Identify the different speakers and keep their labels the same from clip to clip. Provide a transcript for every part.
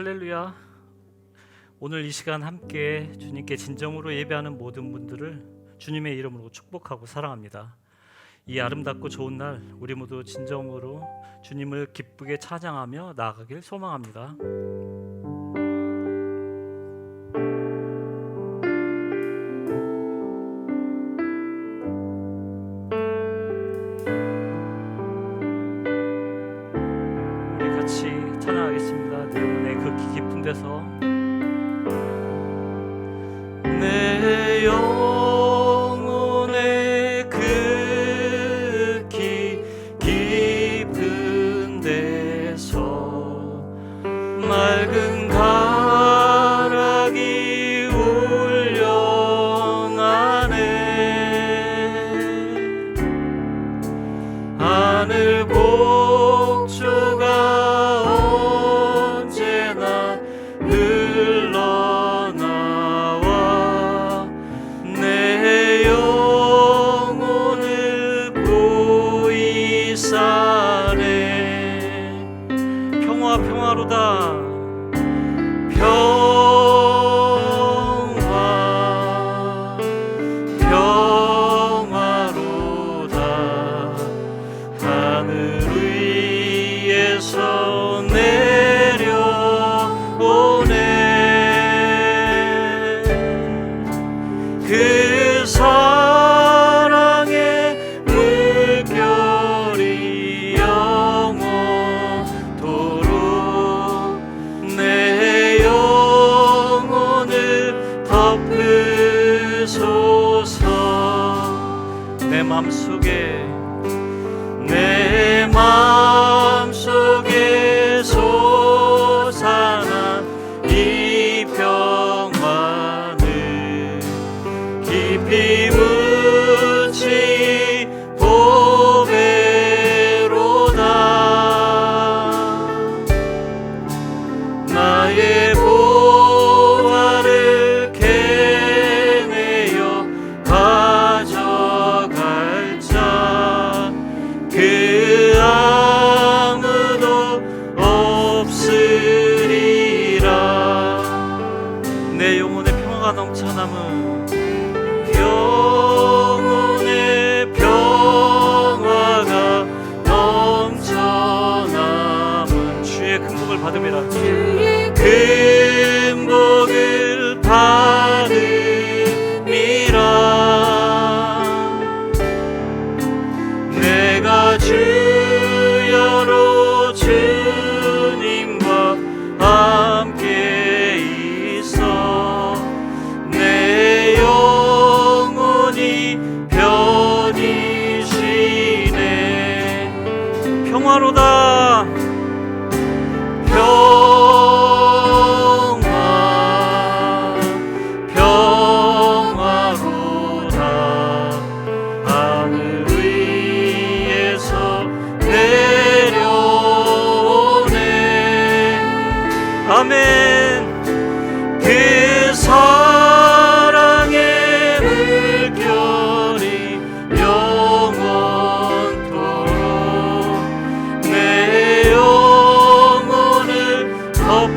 Speaker 1: 할렐루야. 오늘 이 시간 함께 주님께 진정으로 예배하는 모든 분들을 주님의 이름으로 축복하고 사랑합니다. 이 아름답고 좋은 날 우리 모두 진정으로 주님을 기쁘게 찬양하며 나아가길 소망합니다. 우리 같이 찬양하겠습니다. 내 영혼의 그 깊은 데서 내 영혼의 그 깊은 데서 맑은 가락이 울려나네. 하늘 곡조가 언제나 흘러나와 내 영혼을 보이사네. 평화로다. 평화로다. 하늘 위에서 내려오네. 그 사랑의 물결이 영원토록 내 영혼을 덮으소서. 내 맘속에 솟아난 이 평화는 깊이 묻힌 보배로다. 나의 보화를 캐내어 가져갈 자 그 아무도 없으리라. 내 영혼의 평화가 넘쳐남은 영혼의 평화가 넘쳐남은 주의 금복을 받음이라. 금복을 받음이라. 내가 주여로 주님과 함께 있어 내 영혼이 편히 쉬네. 평화로다. 평화로다. 하늘 위에서 내려오네. 아멘. 그 사랑의 물결이 영원토록 내 영혼을 덮으소서.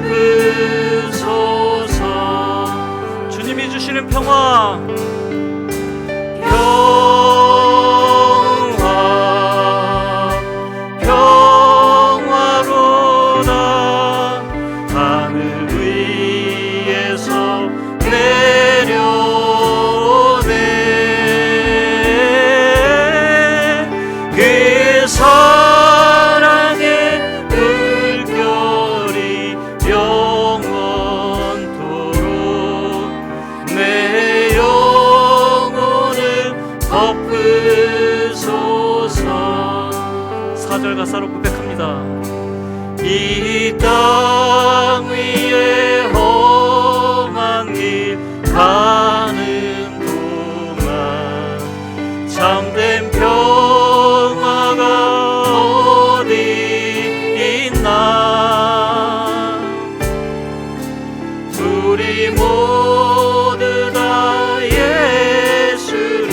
Speaker 1: 주님이 주시는 평화. 평화로다. 하늘 위에서 내려오네. 그 사랑의 물결이 영원토록 내 영혼을 덮으소서. 4절 가사로 고백합니다. 이 땅 위에 험한 길 가는 동안 참된 평화가 어디 있나. 우리 모두 다 예수를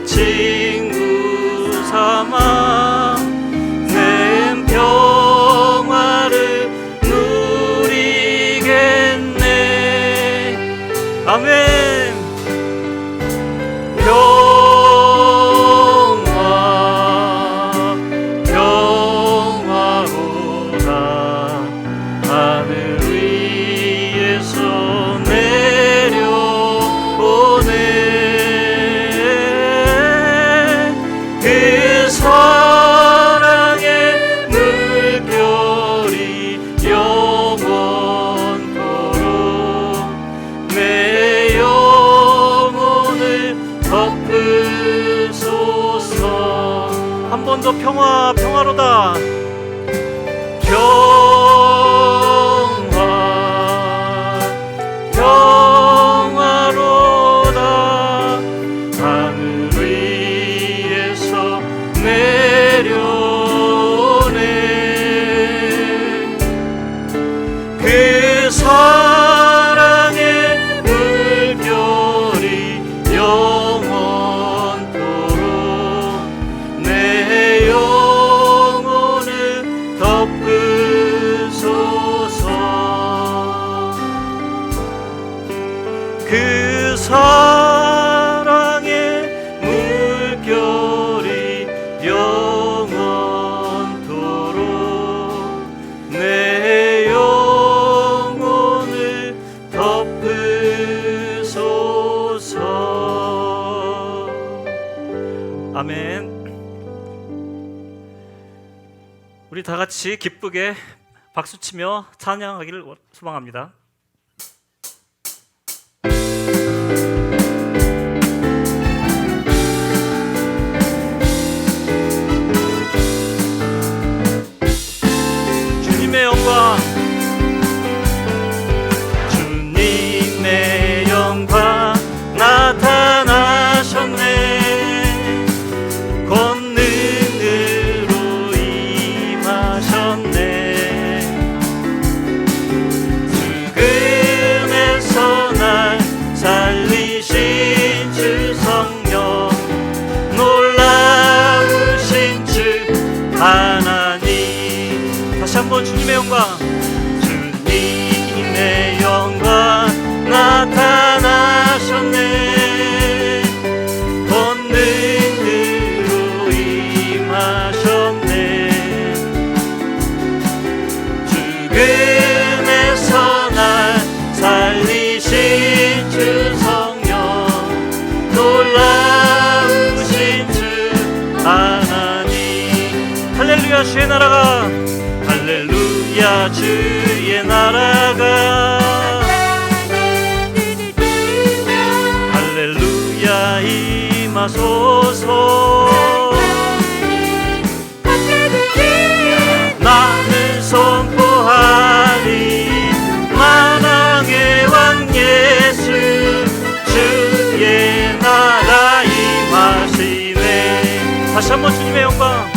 Speaker 1: 친구 삼아 내 평화를 누리 그 사랑의 물결이 영원토록 내 영혼을 덮으소서. 한 번 더 평화로다. 평화로다. 하늘 위에서 내려오네. 그 사랑의 물결이 영원토록 내 영혼을 덮으소서. 그 사랑의 물결이 영원토록 내 영혼을 덮으소서. 아멘. 우리 다 같이 기쁘게 박수치며 찬양하기를 소망합니다. 주님의 영광, 주님의 영광 나타나셨네. 권능으로 임하셨네. 죽음에서 날 살리신 주 성령, 놀라우신 주 하나님. 다시 한번 주님의 영광, 주님의 영광 나타나셨네. 권능으로 임하셨네. 죽음에서 날 살리신 주 성령, 놀라우신 주 하나님. 할렐루야. 주의 나라가, 할렐루야. 주의 나라가, 할렐루야. 임하소서. 나는 선포하리 만왕의 왕 예수, 주의 나라 임하시네. 다시 한번 주님의 영광,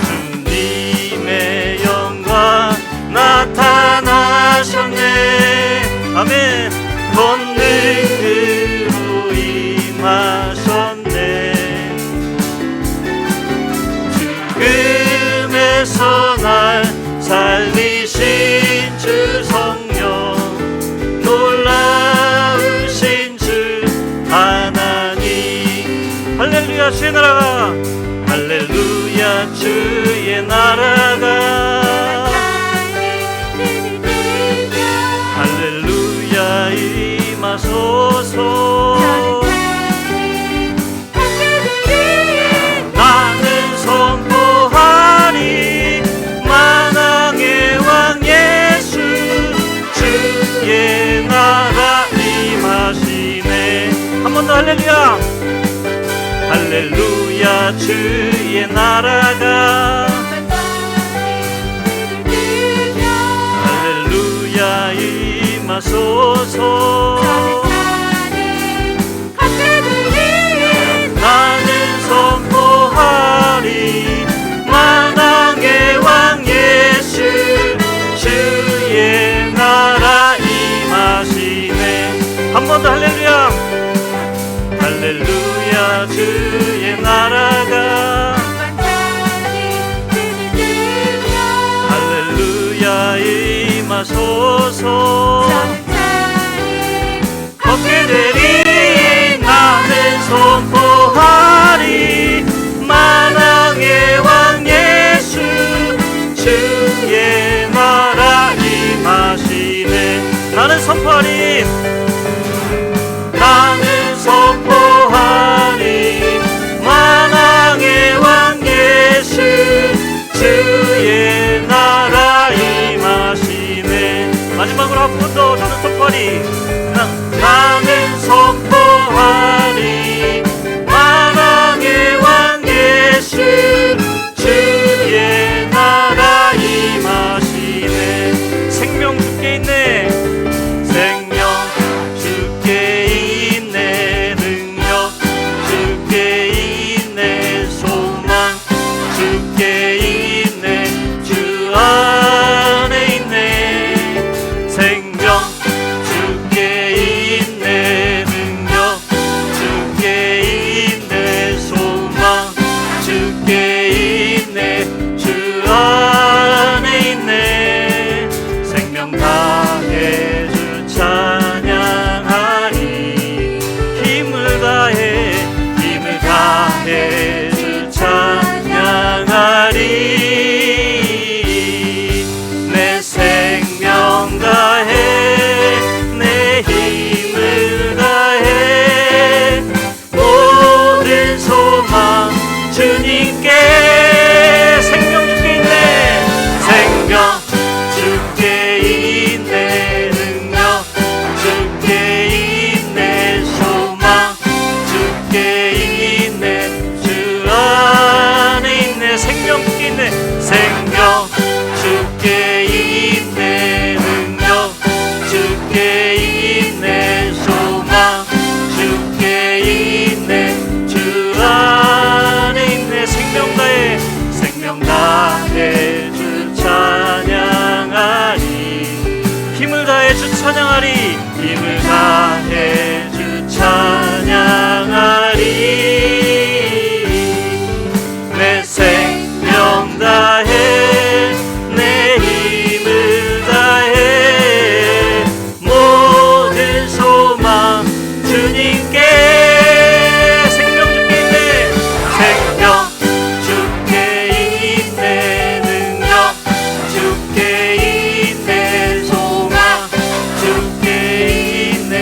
Speaker 1: 주님의 영광 나타나셨네. 아멘. 권능으로 임하셨네. 죽음에서 날 살리신 주 성령, 놀라우신 주 하나님. 할렐루야. 주의 나라가, 할렐루야. 주의 나라가, 할렐루야. 임하소서. 나는 선포하리 만왕의 왕 예수, 주의 나라 임하시네. 한 번 더 할렐루야. 할렐루야. 주의 나라가, 할렐루야. 임하소서. 나는 선포하리 만왕의 왕 예수, 주의 나라 임하시네. 한 번 더 할렐루야. 할렐루야. 주의 나라가, 주님께 생명 주께 있네 생명 주께 있네 능력 주께 있네 소망 주께 있네 주 안에 있네 생명 주께 있네 생명 주께 있네 능력 주께 있네 소망 주께 있네 주 안에 있네 생명 다해 주 찬양하리 힘을 다해 주 찬양하리 힘을 다해 주 찬양하리 내 생명 다해 내 힘을 다해 모든 소망 주님께 생명 주께 있네 생명 주께 있네 능력 주께 있네 소망 주께 있네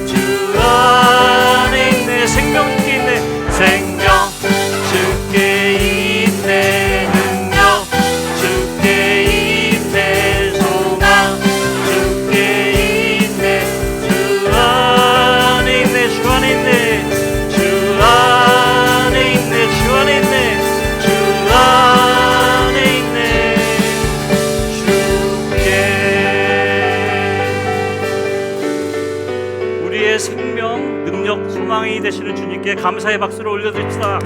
Speaker 1: 주 안에 있네 생명 주께 있네 생명 주께 있네 능력 주께 있네 소망 주께 있네 주 안에 있네 주 안에 있네 주 안에 있네 주 안에 있네 주 안에 있네 주께 우리의 생명 능력 소망이 되시는 주님께 감사의 박수를 올려드립시다.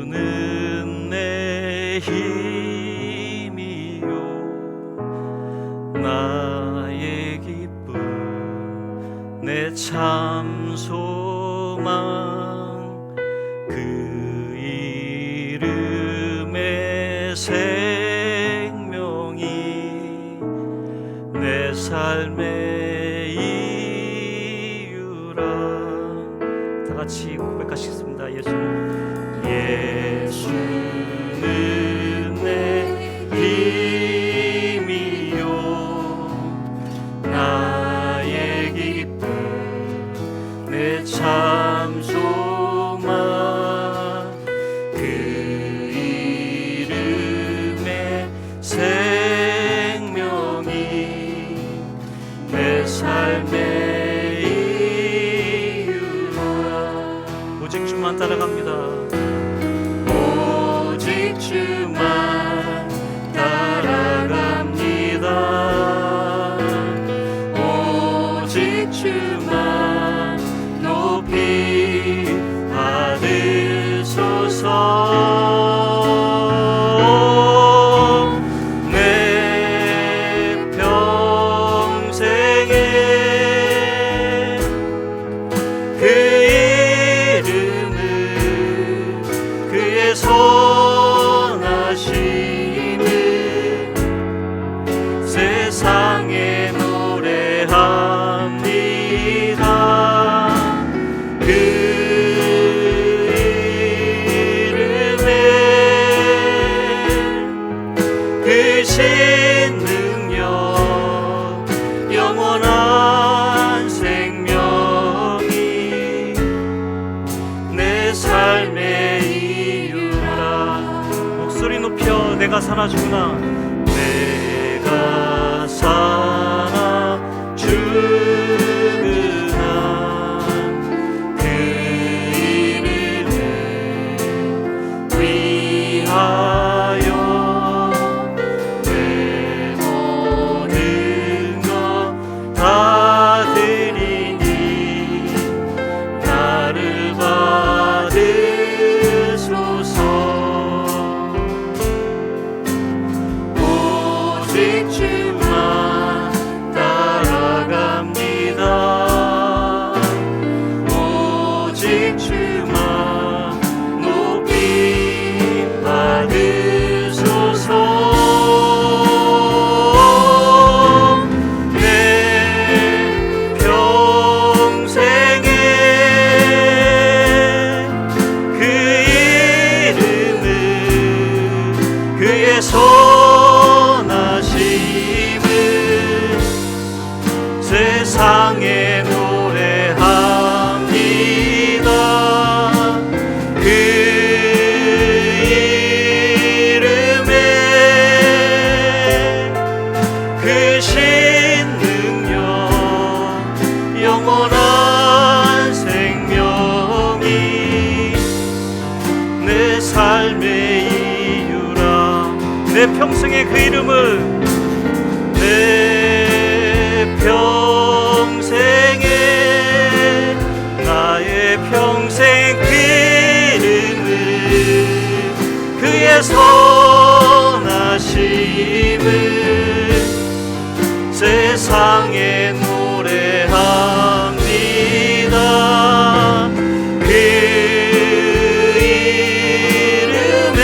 Speaker 1: 예수는 내 힘이요 나의 기쁨 내 참 소망 그 이름의 생명이 내 삶의 이유라 다 같이 고백하시겠습니다. 예수는 내 힘이요 나의 기쁨 내 참 소망 그 이름의 생명이 내 삶의 이유라 오직 주만 따라갑니다. 오직 주만 따라갑니다. 오직 주만 높이 받으소서 내 평생에 그 이름을 그의 선하심을 세상에 노래합니다. 그 이름에 그 신능력 영원한 생명이 내 삶의 이유라 목소리 높여 내가 사나 죽으나 내가 사나 죽으나 그 이름을 위하여 내 모든 것 다 드리니 나를 받으소서 세상에 노래합니다. 그 이름에 그 신능력 영원한 생명이 내 삶의 이유라. 내 평생의 그 이름을, 내 평생에 나의 평생 그 이름을, 그의 선하심을 세상에 노래합니다. 그 이름에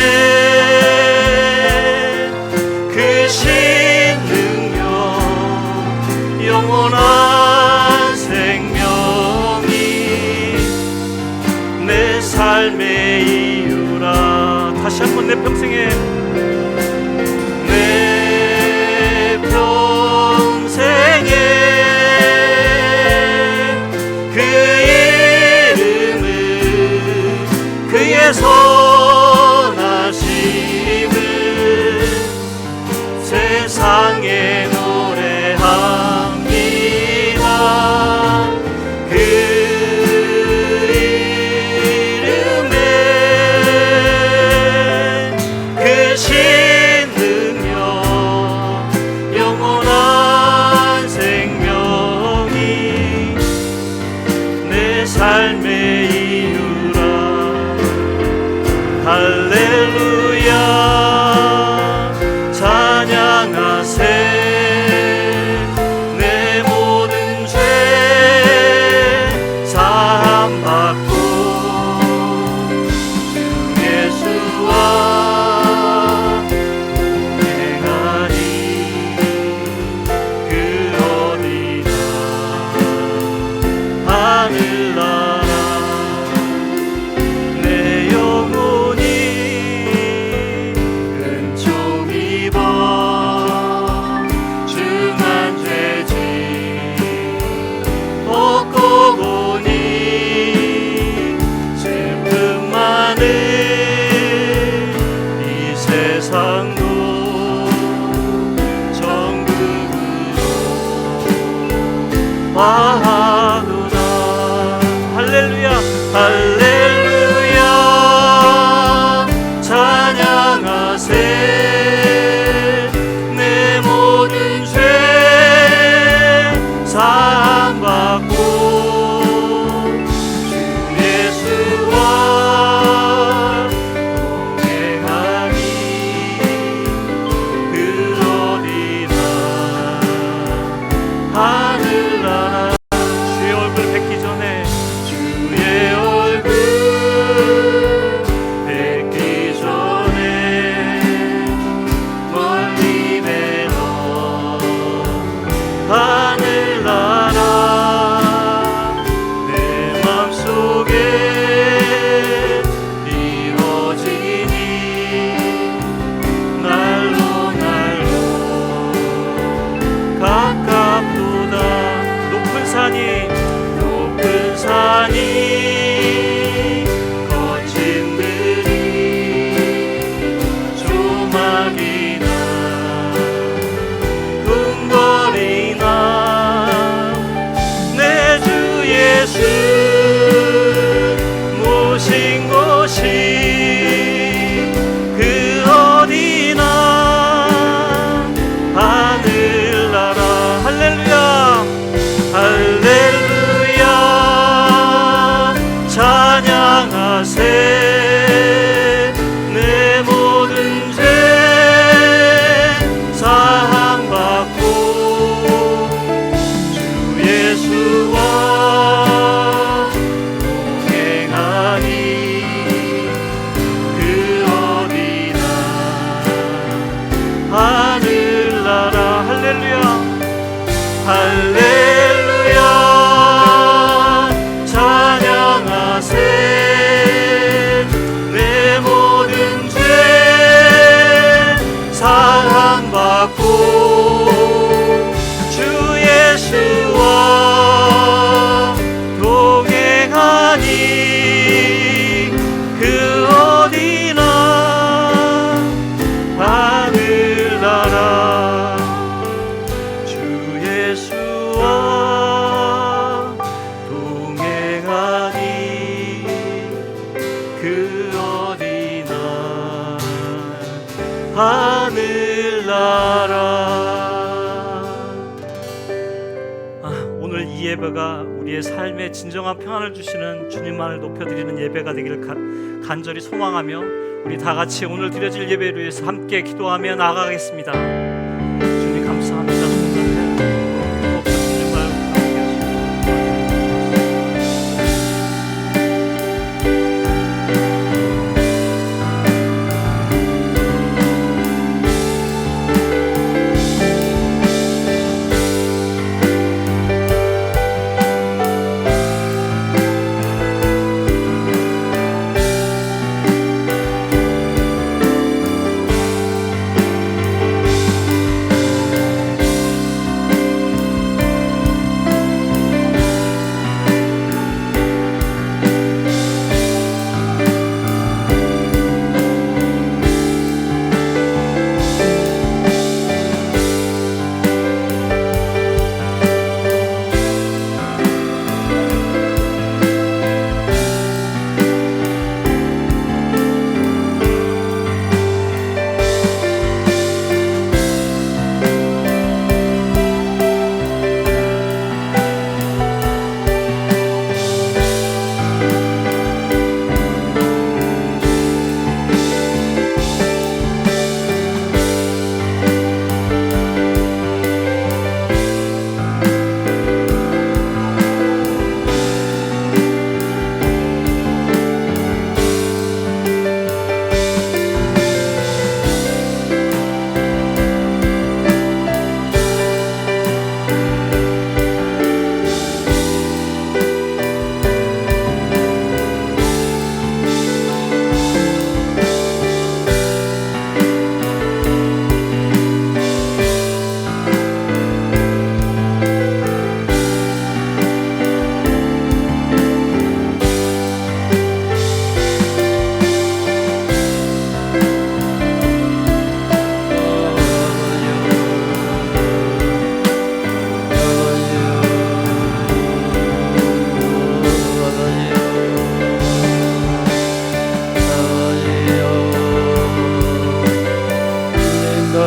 Speaker 1: 그 신능력 영원한 생명이 내 삶의 이유라. 다시 한번 내 평생에, 내 평생에 그 이름을, 그의 선하심을 세상에 노래합니다. 그 이름에 그 신능력 영원한 생명이 내 삶의 이유라. 할렐루야 찬양하세. 내 모든 죄 사함받고 주 예수와 동행하리. 그 어디나 하늘나라 내 영혼이 은총 입어 중한 죄짐 벗고 보니 슬픔 많은 이 세상도 천국으로 와하노라. 할렐루야 할렐루야 찬양하세. 내 모든 죄 사함받고 주 예수와 동행하니 그 어디나 하늘나라. 주의 얼굴 뵙기 전에, 주의 얼굴 뵙기 전에 멀리 뵈어 하늘나라 내 맘속에 이루어지니 날로 날로 가깝도다. 높은 산이 거친 들이 조막이나 궁궐이나 내 주 예수 모신 곳이 그 어디나 하늘나라. 할렐루야 할렐루야 찬양하세. 내 모든 죄 사함받고 주 예수와 동행하니 그 어디나 하늘나라. 할렐루야 할렐루야 찬양하세. 내 모든 죄 사함받고 주 예수와 오늘 이 예배가 우리의 삶에 진정한 평안을 주시는 주님만을 높여드리는 예배가 되기를 간절히 소망하며 우리 다 같이 오늘 드려질 예배를 위해서 함께 기도하며 나아가겠습니다. 주님 감사합니다.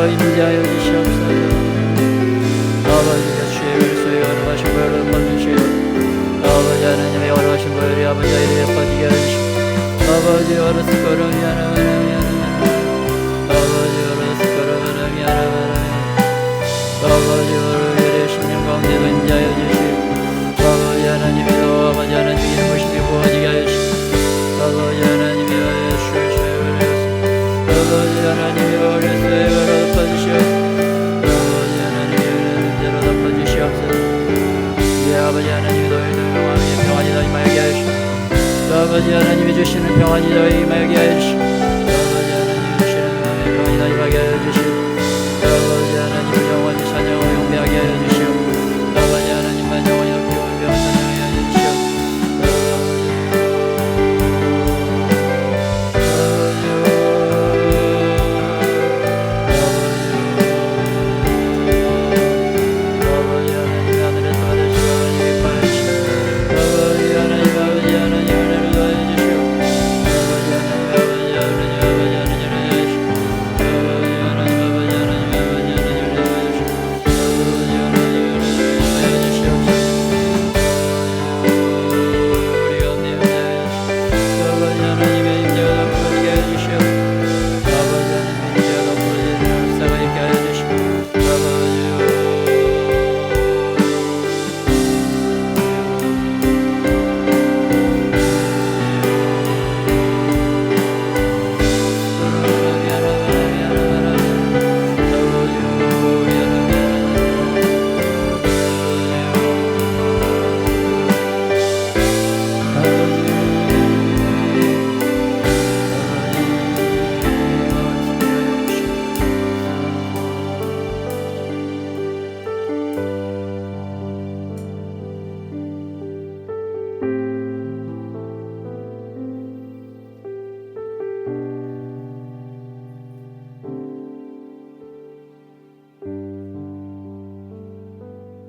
Speaker 2: 임자여 주시옵소서. 아버지가 주의 그리스도의 거룩하신 보혈을 얹으시오. 아버지 하나님의 거룩하신 보혈이 아버지 이름에 퍼지게 하시오. 아버지 어렸을 거로 미안하면 아버지 어렸을 거로 미안하면 아버지 오늘 10년 가운데도 임자여 주시오. 아버지 하나님이여 아버지 하나님 이름 모시게 구하지게 하시오. 아버지 하나님이여 주의 아버지 하나님이여 그리스도의 거룩 덮어주시오. 아버지 하나님이여 은혜로 덮어주시옵소서. 예 아버지 하나님이 너희들 평안히 평안이 너희 임하게 하시오. 아버지 하나님이 주시는 평안이 너희 임하게 하시오. 아버지 하나님이 주시는 평안이 너희 임하게 하시오. 아버지 하나님을 영원히 찬양하고 용배하게 하여 주시오. 아버지 하나님만 영원히 높이고 용배하고 찬양하게 하여 주시오.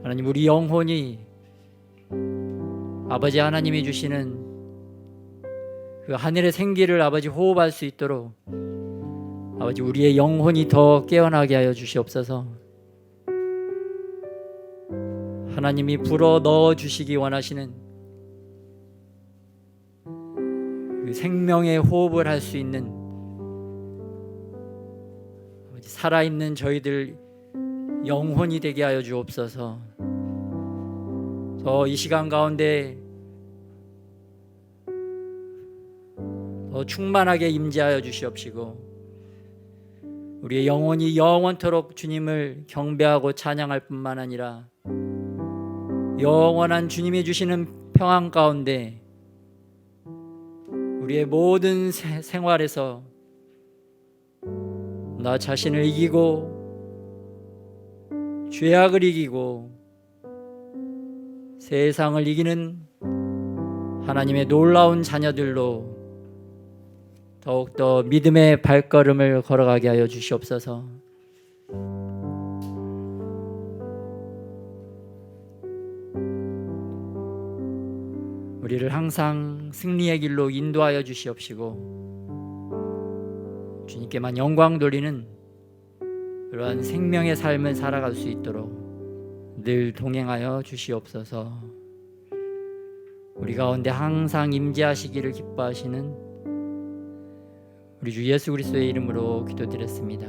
Speaker 2: 하나님 우리 영혼이 아버지 하나님이 주시는 그 하늘의 생기를 아버지 호흡할 수 있도록 아버지 우리의 영혼이 더 깨어나게 하여 주시옵소서. 하나님이 불어 넣어 주시기 원하시는 그 생명의 호흡을 할 수 있는 살아있는 저희들 영혼이 되게 하여 주옵소서. 이 시간 가운데 더 충만하게 임재하여 주시옵시고 우리의 영혼이 영원토록 주님을 경배하고 찬양할 뿐만 아니라 영원한 주님이 주시는 평안 가운데 우리의 모든 생활에서 나 자신을 이기고 죄악을 이기고 세상을 이기는 하나님의 놀라운 자녀들로 더욱더 믿음의 발걸음을 걸어가게 하여 주시옵소서. 우리를 항상 승리의 길로 인도하여 주시옵시고 주님께만 영광 돌리는 그러한 생명의 삶을 살아갈 수 있도록 늘 동행하여 주시옵소서. 우리 가운데 항상 임재하시기를 기뻐하시는 우리 주 예수 그리스도의 이름으로 기도드렸습니다.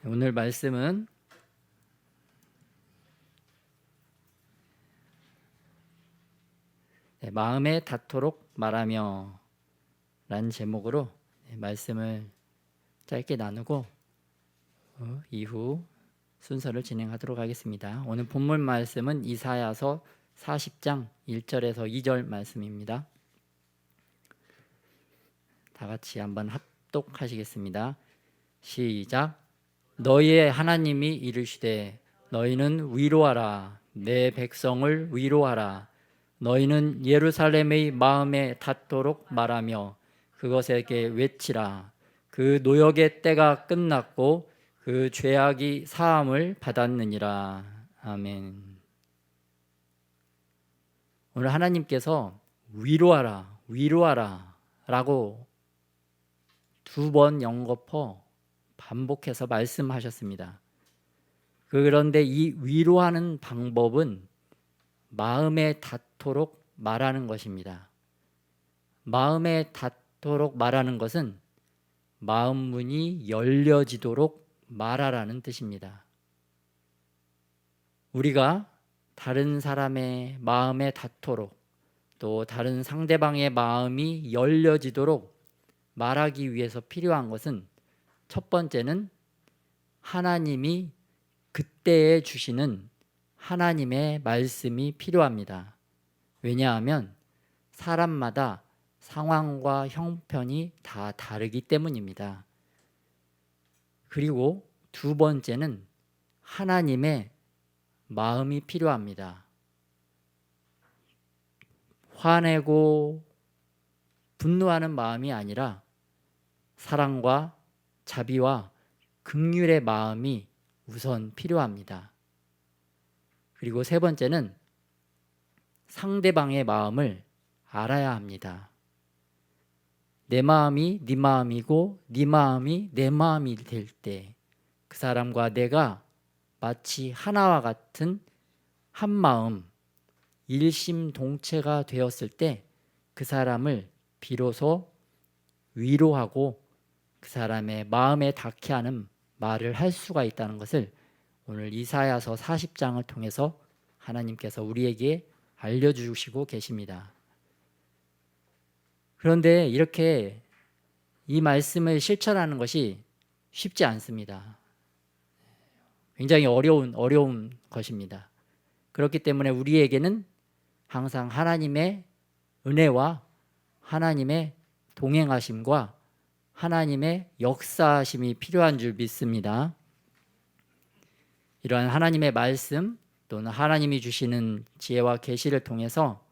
Speaker 2: 오늘 말씀은 마음에 닿도록 말하며 라는 제목으로 말씀을 짧게 나누고 이후 순서를 진행하도록 하겠습니다. 오늘 본문 말씀은 이사야서 40장 1절에서 2절 말씀입니다. 다 같이 한번 합독하시겠습니다. 시작. 너희의 하나님이 이르시되 너희는 위로하라. 내 백성을 위로하라. 너희는 예루살렘의 마음에 닿도록 말하며 그것에게 외치라. 그 노역의 때가 끝났고 그 죄악이 사함을 받았느니라. 아멘. 오늘 하나님께서 위로하라, 위로하라 라고 2번 연거푸 반복해서 말씀하셨습니다. 그런데 이 위로하는 방법은 마음에 닿도록 말하는 것입니다. 마음에 닿도록 말하는 것은 마음 문이 열려지도록 말하라는 뜻입니다. 우리가 다른 사람의 마음에 닿도록 또 다른 상대방의 마음이 열려지도록 말하기 위해서 필요한 것은 첫 번째는 하나님이 그때에 주시는 하나님의 말씀이 필요합니다. 왜냐하면 사람마다 상황과 형편이 다 다르기 때문입니다. 그리고 2번째는 하나님의 마음이 필요합니다. 화내고 분노하는 마음이 아니라 사랑과 자비와 긍휼의 마음이 우선 필요합니다. 그리고 3번째는 상대방의 마음을 알아야 합니다. 내 마음이 네 마음이고 네 마음이 내 마음이 될 때 그 사람과 내가 마치 하나와 같은 한 마음, 일심동체가 되었을 때 그 사람을 비로소 위로하고 그 사람의 마음에 닿게 하는 말을 할 수가 있다는 것을 오늘 이사야서 40장을 통해서 하나님께서 우리에게 알려주시고 계십니다. 그런데 이렇게 이 말씀을 실천하는 것이 쉽지 않습니다. 굉장히 어려운 것입니다. 그렇기 때문에 우리에게는 항상 하나님의 은혜와 하나님의 동행하심과 하나님의 역사하심이 필요한 줄 믿습니다. 이러한 하나님의 말씀 또는 하나님이 주시는 지혜와 계시를 통해서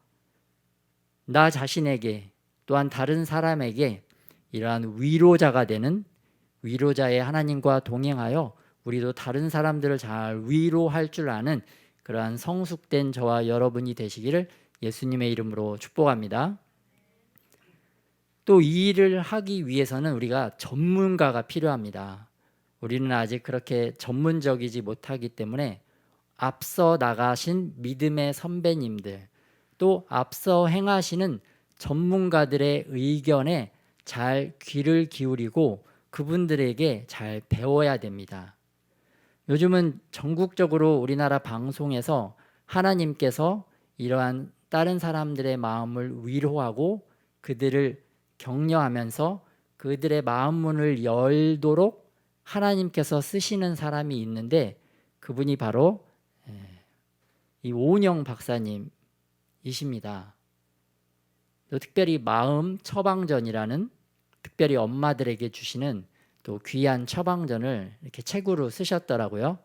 Speaker 2: 나 자신에게 또한 다른 사람에게 이러한 위로자가 되는 위로자의 하나님과 동행하여 우리도 다른 사람들을 잘 위로할 줄 아는 그러한 성숙된 저와 여러분이 되시기를 예수님의 이름으로 축복합니다. 또 이 일을 하기 위해서는 우리가 전문가가 필요합니다. 우리는 아직 그렇게 전문적이지 못하기 때문에 앞서 나가신 믿음의 선배님들, 또 앞서 행하시는 전문가들의 의견에 잘 귀를 기울이고 그분들에게 잘 배워야 됩니다. 요즘은 전국적으로 우리나라 방송에서 하나님께서 이러한 다른 사람들의 마음을 위로하고 그들을 격려하면서 그들의 마음 문을 열도록 하나님께서 쓰시는 사람이 있는데, 그분이 바로 이 오은영 박사님이십니다. 또 특별히 마음 처방전이라는, 특별히 엄마들에게 주시는 또 귀한 처방전을 이렇게 책으로 쓰셨더라고요.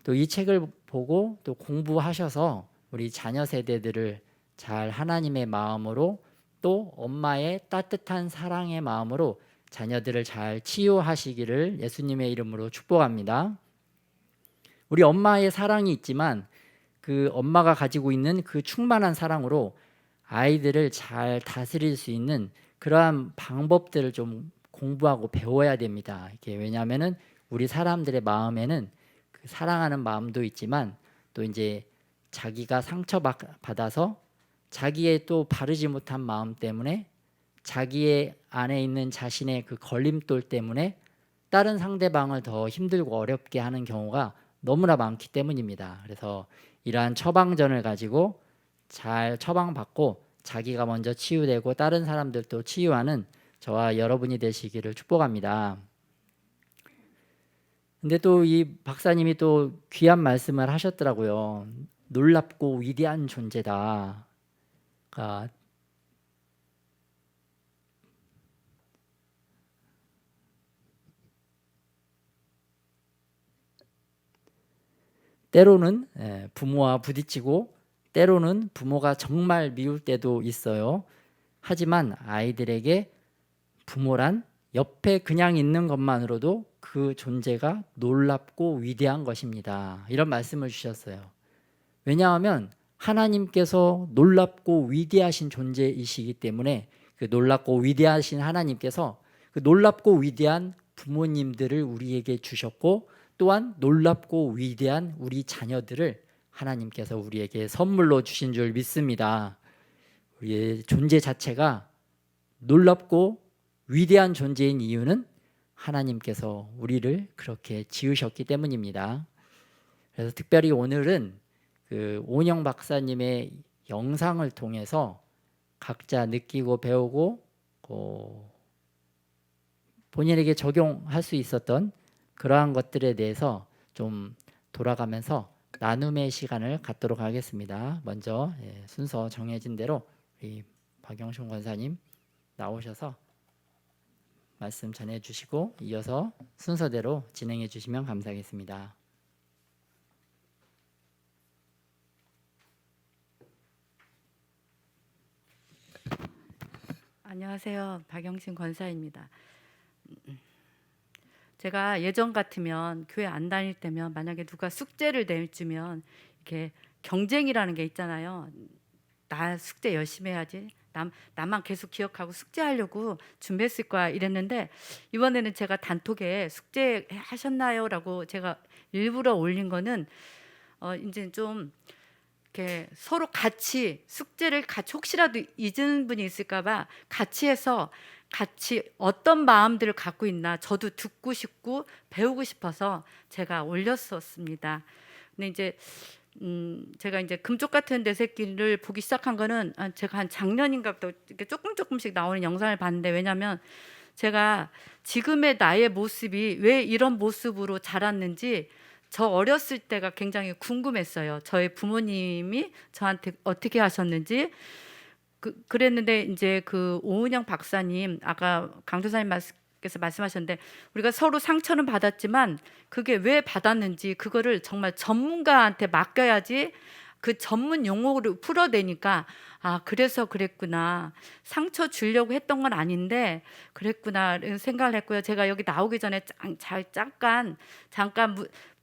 Speaker 2: 또 이 책을 보고 또 공부하셔서 우리 자녀 세대들을 잘 하나님의 마음으로, 또 엄마의 따뜻한 사랑의 마음으로 자녀들을 잘 치유하시기를 예수님의 이름으로 축복합니다. 우리 엄마의 사랑이 있지만 그 엄마가 가지고 있는 그 충만한 사랑으로 아이들을 잘 다스릴 수 있는 그러한 방법들을 좀 공부하고 배워야 됩니다. 이게 왜냐하면은 우리 사람들의 마음에는 그 사랑하는 마음도 있지만 또 이제 자기가 상처받아서 자기의 또 바르지 못한 마음 때문에, 자기의 안에 있는 자신의 그 걸림돌 때문에 다른 상대방을 더 힘들고 어렵게 하는 경우가 너무나 많기 때문입니다. 그래서 이러한 처방전을 가지고 잘 처방받고 자기가 먼저 치유되고 다른 사람들도 치유하는 저와 여러분이 되시기를 축복합니다. 근데 또 이 박사님이 또 귀한 말씀을 하셨더라고요. 놀랍고 위대한 존재다. 때로는 부모와 부딪히고 때로는 부모가 정말 미울 때도 있어요. 하지만 아이들에게 부모란 옆에 그냥 있는 것만으로도 그 존재가 놀랍고 위대한 것입니다. 이런 말씀을 주셨어요. 왜냐하면 하나님께서 놀랍고 위대하신 존재이시기 때문에 그 놀랍고 위대하신 하나님께서 그 놀랍고 위대한 부모님들을 우리에게 주셨고, 또한 놀랍고 위대한 우리 자녀들을 하나님께서 우리에게 선물로 주신 줄 믿습니다. 우리의 존재 자체가 놀랍고 위대한 존재인 이유는 하나님께서 우리를 그렇게 지으셨기 때문입니다. 그래서 특별히 오늘은 그 오은영 박사님의 영상을 통해서 각자 느끼고 배우고 본인에게 적용할 수 있었던 그러한 것들에 대해서 좀 돌아가면서 나눔의 시간을 갖도록 하겠습니다. 먼저 순서 정해진 대로 우리 박영순 권사님 나오셔서 말씀 전해주시고 이어서 순서대로 진행해 주시면 감사하겠습니다.
Speaker 3: 안녕하세요. 박영신 권사입니다. 제가 예전 같으면 교회 안 다닐 때면 만약에 누가 숙제를 내주면 이렇게 경쟁이라는 게 있잖아요. 나 숙제 열심히 해야지. 나만 계속 기억하고 숙제하려고 준비했을 거야 이랬는데, 이번에는 제가 단톡에 숙제 하셨나요? 라고 제가 일부러 올린 거는 이제 좀 이렇게 서로 같이 숙제를 같이, 혹시라도 잊은 분이 있을까 봐 같이 해서 같이 어떤 마음들을 갖고 있나 저도 듣고 싶고 배우고 싶어서 제가 올렸었습니다. 근데 이제 제가 이제 금쪽 같은 내 새끼를 보기 시작한 거는 제가 한 작년인가부터 이렇게 조금씩 나오는 영상을 봤는데, 왜냐하면 제가 지금의 나의 모습이 왜 이런 모습으로 자랐는지 저 어렸을 때가 굉장히 궁금했어요. 저의 부모님이 저한테 어떻게 하셨는지. 그랬는데 이제 그 오은영 박사님, 아까 강도사님께서 말씀하셨는데, 우리가 서로 상처는 받았지만 그게 왜 받았는지 그거를 정말 전문가한테 맡겨야지 그 전문 용어를 풀어내니까, 아 그래서 그랬구나, 상처 주려고 했던 건 아닌데 그랬구나 이런 생각을 했고요. 제가 여기 나오기 전에 잠깐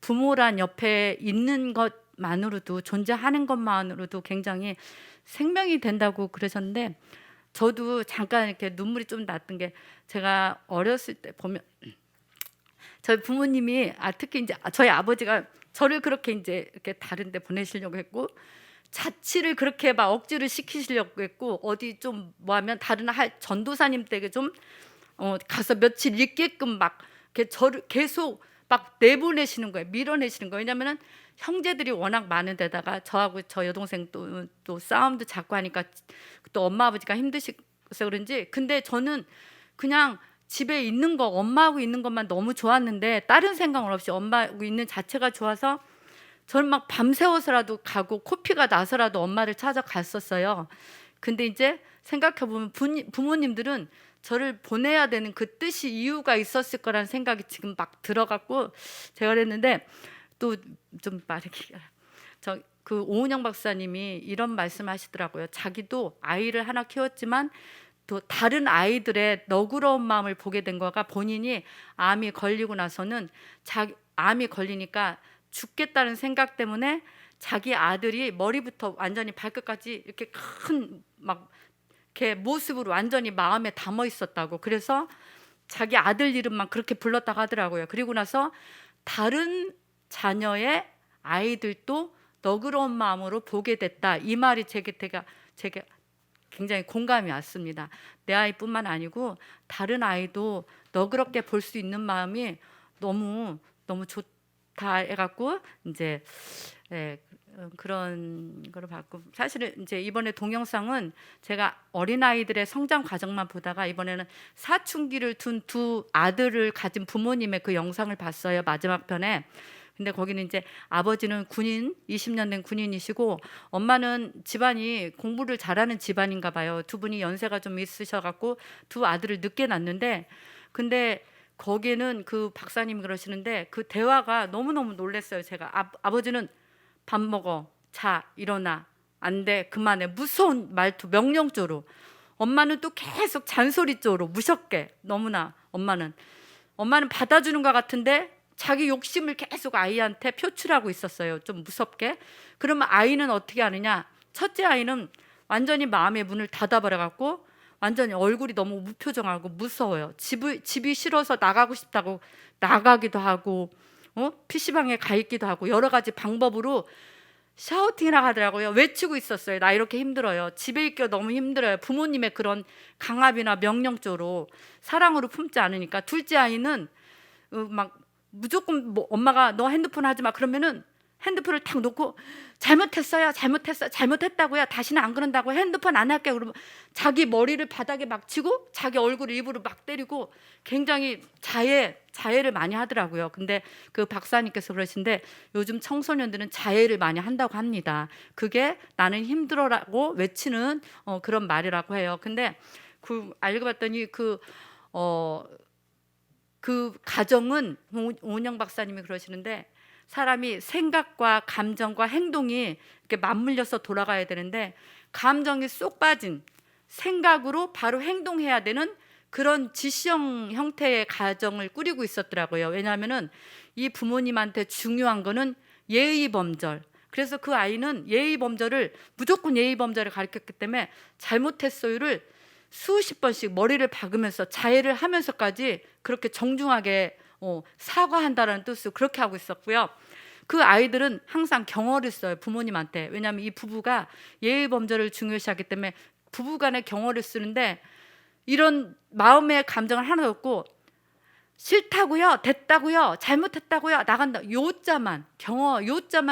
Speaker 3: 부모란 옆에 있는 것만으로도, 존재하는 것만으로도 굉장히 생명이 된다고 그러셨는데, 저도 잠깐 이렇게 눈물이 좀 났던 게, 제가 어렸을 때 보면 저희 부모님이 특히 이제 저희 아버지가 저를 그렇게 이제 이렇게 다른 데 보내시려고 했고, 자취를 그렇게 막 억지로 시키시려고 했고, 어디 좀 뭐 하면 다른 전도사님 댁에 좀 가서 며칠 있게끔 막 이렇게 저를 계속 막 내보내시는 거예요. 밀어내시는 거예요. 왜냐면은 형제들이 워낙 많은 데다가 저하고 저 여동생 또 싸움도 자꾸 하니까 또 엄마 아버지가 힘드셔서 그런지, 근데 저는 그냥 집에 있는 거, 엄마하고 있는 것만 너무 좋았는데 다른 생각은 없이 엄마하고 있는 자체가 좋아서 저는 막 밤새워서라도 가고 코피가 나서라도 엄마를 찾아갔었어요. 근데 이제 생각해보면 부모님들은 저를 보내야 되는 그 뜻이, 이유가 있었을 거라는 생각이 지금 막 들어갖고 제가 그랬는데, 또 좀 빠르게 그 오은영 박사님이 이런 말씀하시더라고요. 자기도 아이를 하나 키웠지만 또 다른 아이들의 너그러운 마음을 보게 된 거가, 본인이 암이 걸리고 나서는 암이 걸리니까 죽겠다는 생각 때문에 자기 아들이 머리부터 완전히 발끝까지 이렇게 큰 막 이렇게 모습으로 완전히 마음에 담아 있었다고. 그래서 자기 아들 이름만 그렇게 불렀다고 하더라고요. 그리고 나서 다른 자녀의 아이들도 너그러운 마음으로 보게 됐다. 이 말이 제게 굉장히 공감이 왔습니다. 내 아이뿐만 아니고 다른 아이도 너그럽게 볼 수 있는 마음이 너무 좋다 해갖고 이제 그런 거를 봤고, 사실은 이제 이번에 동영상은 제가 어린아이들의 성장 과정만 보다가 이번에는 사춘기를 둔 두 아들을 가진 부모님의 그 영상을 봤어요, 마지막 편에. 근데 거기는 이제 아버지는 군인, 20년 된 군인이시고, 엄마는 집안이 공부를 잘하는 집안인가 봐요. 두 분이 연세가 좀 있으셔갖고 두 아들을 늦게 낳는데, 근데 거기에는 그 박사님이 그러시는데 그 대화가 너무너무 놀랐어요. 제가 아버지는 밥 먹어, 자, 일어나, 안 돼, 그만해, 무서운 말투, 명령조로. 엄마는 또 계속 잔소리조로 무섭게, 너무나 엄마는 받아주는 것 같은데 자기 욕심을 계속 아이한테 표출하고 있었어요, 좀 무섭게. 그러면 아이는 어떻게 하느냐, 첫째 아이는 완전히 마음의 문을 닫아버려갖고 완전히 얼굴이 너무 무표정하고 무서워요. 집이 싫어서 나가고 싶다고 나가기도 하고, PC방에 가 있기도 하고, 여러 가지 방법으로 샤우팅이라고 하더라고요. 외치고 있었어요. 나 이렇게 힘들어요. 집에 있기가 너무 힘들어요. 부모님의 그런 강압이나 명령조로 사랑으로 품지 않으니까. 둘째 아이는 막 무조건 뭐 엄마가 너 핸드폰 하지 마 그러면은 핸드폰을 탁 놓고, 잘못했다고요, 다시는 안 그런다고, 핸드폰 안 할게요. 그러면 자기 머리를 바닥에 막 치고 자기 얼굴을 입으로 막 때리고, 굉장히 자해를 많이 하더라고요. 근데 그 박사님께서 그러신데 요즘 청소년들은 자해를 많이 한다고 합니다. 그게 나는 힘들어라고 외치는 그런 말이라고 해요. 근데 알고 봤더니 그 가정은, 오은영 박사님이 그러시는데, 사람이 생각과 감정과 행동이 이렇게 맞물려서 돌아가야 되는데, 감정이 쏙 빠진 생각으로 바로 행동해야 되는 그런 지시형 형태의 가정을 꾸리고 있었더라고요. 왜냐하면은 이 부모님한테 중요한 거는 예의범절. 그래서 그 아이는 무조건 예의범절을 가르쳤기 때문에 잘못했어요를 수십 번씩 머리를 박으면서 자해를 하면서까지 그렇게 정중하게 사과한다라는 뜻으로 그렇게 하고 있었고요. 그 아이들은 항상 경어를 써요, 부모님한테. 왜냐하면 이 부부가 예의범절을 중요시하기 때문에 부부간에 경어를 쓰는데, 이런 마음의 감정을 하나도 없고, 싫다고요, 됐다고요, 잘못했다고요, 나간다, 요자만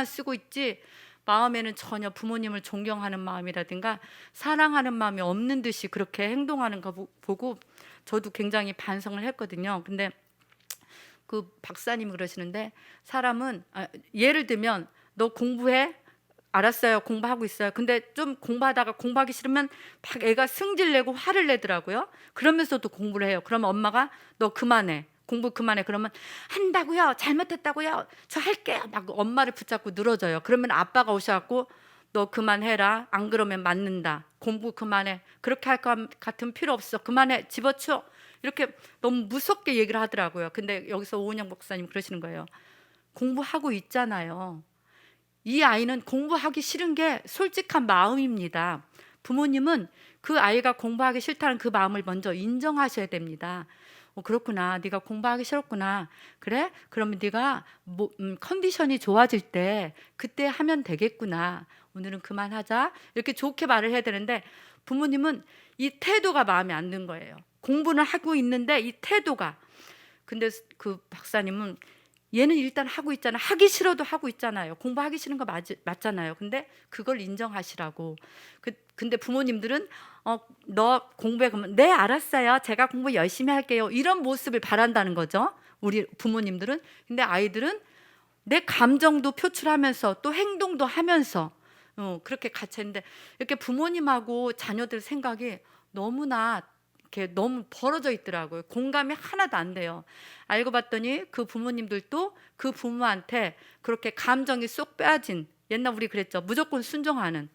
Speaker 3: 쓰고 있지, 마음에는 전혀 부모님을 존경하는 마음이라든가 사랑하는 마음이 없는 듯이 그렇게 행동하는 거 보고 저도 굉장히 반성을 했거든요. 근데 그 박사님이 그러시는데, 사람은 예를 들면 너 공부해? 알았어요, 공부하고 있어요. 근데 좀 공부하다가 공부하기 싫으면 막 애가 승질내고 화를 내더라고요. 그러면서도 공부를 해요. 그러면 엄마가 너 그만해, 공부 그만해. 그러면 한다고요, 잘못했다고요, 저 할게요, 막 엄마를 붙잡고 늘어져요. 그러면 아빠가 오셔갖고 너 그만해라, 안 그러면 맞는다, 공부 그만해, 그렇게 할 것 같으면 필요 없어, 그만해, 집어치워, 이렇게 너무 무섭게 얘기를 하더라고요. 근데 여기서 오은영 목사님 그러시는 거예요. 공부하고 있잖아요. 이 아이는 공부하기 싫은 게 솔직한 마음입니다. 부모님은 그 아이가 공부하기 싫다는 그 마음을 먼저 인정하셔야 됩니다. 그렇구나. 네가 공부하기 싫었구나. 그래? 그러면 네가 컨디션이 좋아질 때 그때 하면 되겠구나. 오늘은 그만하자. 이렇게 좋게 말을 해야 되는데 부모님은 이 태도가 마음에 안 든 거예요. 공부는 하고 있는데 이 태도가. 근데 그 박사님은 얘는 일단 하고 있잖아. 하기 싫어도 하고 있잖아요. 공부하기 싫은 거 맞잖아요. 근데 그걸 인정하시라고. 근데 부모님들은 너 공부해 그러면 네 알았어요. 제가 공부 열심히 할게요. 이런 모습을 바란다는 거죠. 우리 부모님들은. 근데 아이들은 내 감정도 표출하면서 또 행동도 하면서 그렇게 같이 했는데 이렇게 부모님하고 자녀들 생각이 너무나 이렇게 너무 벌어져 있더라고요. 공감이 하나도 안 돼요. 알고 봤더니 그 부모님들도 그 부모한테 그렇게 감정이 쏙 빼앗은, 옛날 우리 그랬죠. 무조건 순종하는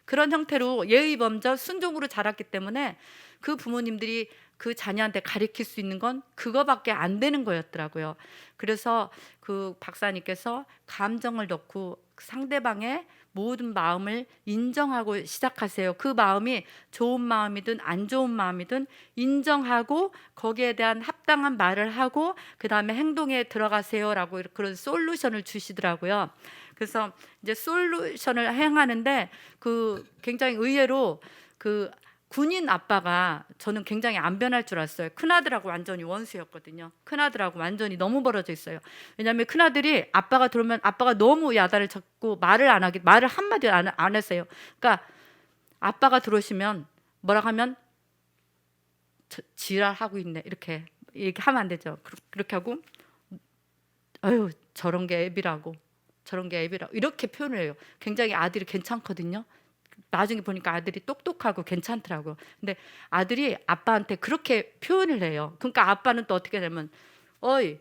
Speaker 3: 그런 형태로 예의범절 순종으로 자랐기 때문에 그 부모님들이 그 자녀한테 가르칠 수 있는 건 그거밖에 안 되는 거였더라고요. 그래서 그 박사님께서 감정을 넣고 상대방의 모든 마음을 인정하고 시작하세요. 그 마음이 좋은 마음이든 안 좋은 마음이든 인정하고 거기에 대한 합당한 말을 하고 그 다음에 행동에 들어가세요라고 그런 솔루션을 주시더라고요. 그래서 이제 솔루션을 행하는데 그 굉장히 의외로 그 군인 아빠가 저는 굉장히 안 변할 줄 알았어요. 큰아들하고 완전히 원수였거든요. 큰아들하고 완전히 너무 벌어져 있어요. 왜냐하면 큰아들이 아빠가 들어오면 아빠가 너무 야단을 쳤고 말을 한마디 안 했어요. 그러니까 아빠가 들어오시면 뭐라 하면 지랄하고 있네 이렇게 하면 안 되죠. 그렇게 하고 아유 저런 게 애비라고 이렇게 표현을 해요. 굉장히 아들이 괜찮거든요. 나중에 보니까 아들이 똑똑하고 괜찮더라고요. 근데 아들이 아빠한테 그렇게 표현을 해요. 그러니까 아빠는 또 어떻게 되면 어이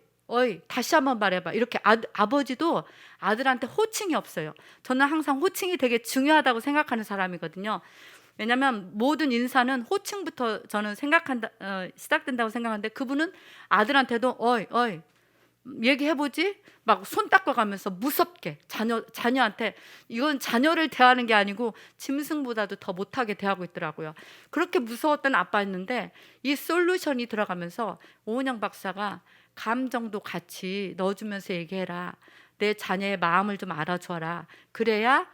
Speaker 3: 다시 한번 말해봐 이렇게 아버지도 아들한테 호칭이 없어요. 저는 항상 호칭이 되게 중요하다고 생각하는 사람이거든요. 왜냐하면 모든 인사는 호칭부터 저는 시작된다고 생각하는데 그분은 아들한테도 어이 얘기해보지? 막 손 닦아가면서 무섭게 자녀한테 이건 자녀를 대하는 게 아니고 짐승보다도 더 못하게 대하고 있더라고요. 그렇게 무서웠던 아빠였는데 이 솔루션이 들어가면서 오은영 박사가 감정도 같이 넣어주면서 얘기해라. 내 자녀의 마음을 좀 알아줘라. 그래야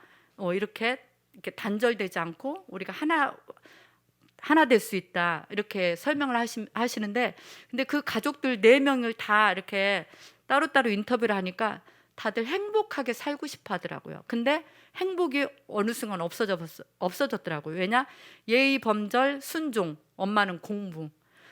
Speaker 3: 이렇게 단절되지 않고 우리가 하나 될 수 있다 이렇게 설명을 하시는데 근데 그 가족들 4명을 다 이렇게 따로따로 인터뷰를 하니까 다들 행복하게 살고 싶어 하더라고요. 근데 행복이 어느 순간 없어졌더라고요. 왜냐? 예의 범절 순종, 엄마는 공부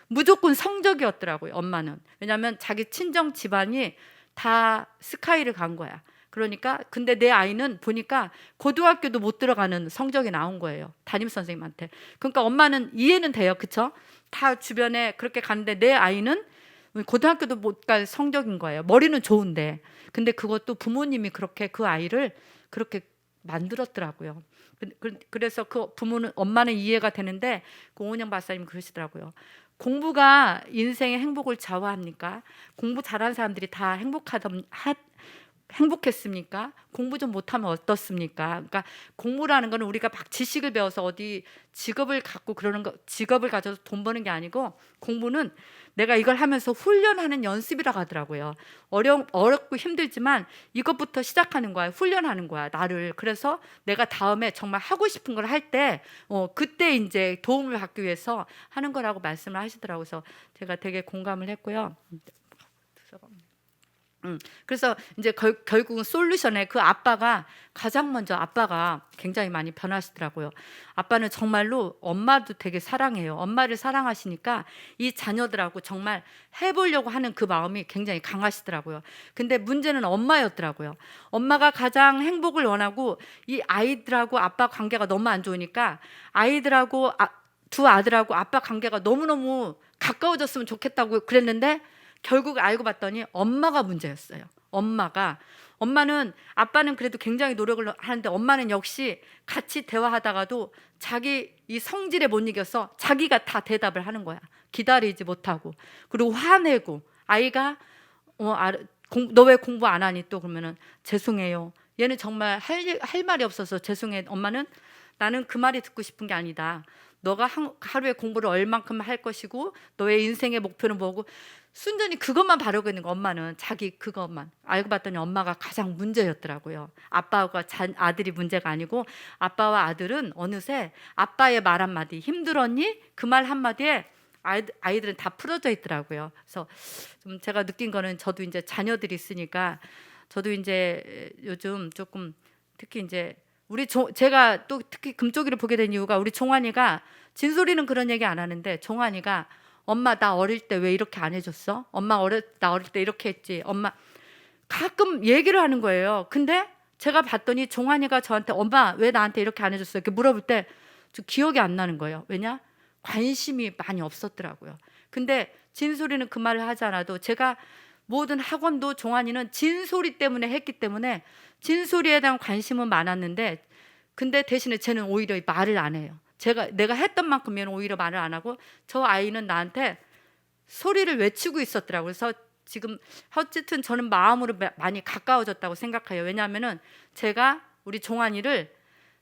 Speaker 3: 무조건 성적이었더라고요. 엄마는. 왜냐하면 자기 친정 집안이 다 스카이를 간 거야. 그러니까 근데 내 아이는 보니까 고등학교도 못 들어가는 성적이 나온 거예요. 담임 선생님한테. 그러니까 엄마는 이해는 돼요. 그쵸? 다 주변에 그렇게 갔는데 내 아이는 고등학교도 못 갈 성적인 거예요. 머리는 좋은데. 근데 그것도 부모님이 그렇게 그 아이를 그렇게 만들었더라고요. 그래서 그 엄마는 이해가 되는데 그 오은영 박사님 그러시더라고요. 공부가 인생의 행복을 좌우합니까? 공부 잘하는 사람들이 다 행복했습니까? 공부 좀 못하면 어떻습니까? 그러니까 공부라는 거는 우리가 막 지식을 배워서 어디 직업을 갖고 직업을 가져서 돈 버는 게 아니고 공부는 내가 이걸 하면서 훈련하는 연습이라고 하더라고요. 어렵고 힘들지만 이것부터 시작하는 거야. 훈련하는 거야. 나를. 그래서 내가 다음에 정말 하고 싶은 걸 할 때 그때 이제 도움을 받기 위해서 하는 거라고 말씀을 하시더라고요. 그래서 제가 되게 공감을 했고요. 그래서 이제 결국은 솔루션에 그 아빠가 가장 먼저 아빠가 굉장히 많이 변하시더라고요. 아빠는 정말로 엄마도 되게 사랑해요. 엄마를 사랑하시니까 이 자녀들하고 정말 해보려고 하는 그 마음이 굉장히 강하시더라고요. 근데 문제는 엄마였더라고요. 엄마가 가장 행복을 원하고 이 아이들하고 아빠 관계가 너무 안 좋으니까 아이들하고 두 아들하고 아빠 관계가 너무너무 가까워졌으면 좋겠다고 그랬는데 결국 알고 봤더니 엄마가 문제였어요. 엄마는 아빠는 그래도 굉장히 노력을 하는데 엄마는 역시 같이 대화하다가도 자기 이 성질에 못 이겨서 자기가 다 대답을 하는 거야. 기다리지 못하고 그리고 화내고 아이가 너 왜 공부 안 하니 또 그러면은 죄송해요. 얘는 정말 할 말이 없어서 죄송해. 엄마는 나는 그 말이 듣고 싶은 게 아니다. 너가 하루에 공부를 얼만큼 할 것이고 너의 인생의 목표는 뭐고 순전히 그것만 바라고 있는 거. 엄마는 자기 그것만. 알고 봤더니 엄마가 가장 문제였더라고요. 아빠가 아들이 문제가 아니고 아빠와 아들은 어느새 아빠의 말 한마디 힘들었니? 그 말 한마디에 아이들은 다 풀어져 있더라고요. 그래서 좀 제가 느낀 거는 저도 이제 자녀들이 있으니까 저도 이제 요즘 조금 특히 이제 제가 또 특히 금쪽이를 보게 된 이유가 우리 종환이가 진솔이는 그런 얘기 안 하는데 종환이가 엄마 나 어릴 때 왜 이렇게 안 해줬어? 엄마 나 어릴 때 이렇게 했지. 엄마 가끔 얘기를 하는 거예요. 근데 제가 봤더니 종환이가 저한테 엄마 왜 나한테 이렇게 안 해줬어? 이렇게 물어볼 때 저 기억이 안 나는 거예요. 왜냐? 관심이 많이 없었더라고요. 근데 진솔이는 그 말을 하지 않아도 제가 모든 학원도 종환이는 진솔이 때문에 했기 때문에 진솔이에 대한 관심은 많았는데 근데 대신에 쟤는 오히려 말을 안 해요. 내가 했던 만큼 얘는 오히려 말을 안 하고 저 아이는 나한테 소리를 외치고 있었더라고요. 그래서 지금 어쨌든 저는 마음으로 많이 가까워졌다고 생각해요. 왜냐하면은 제가 우리 종환이를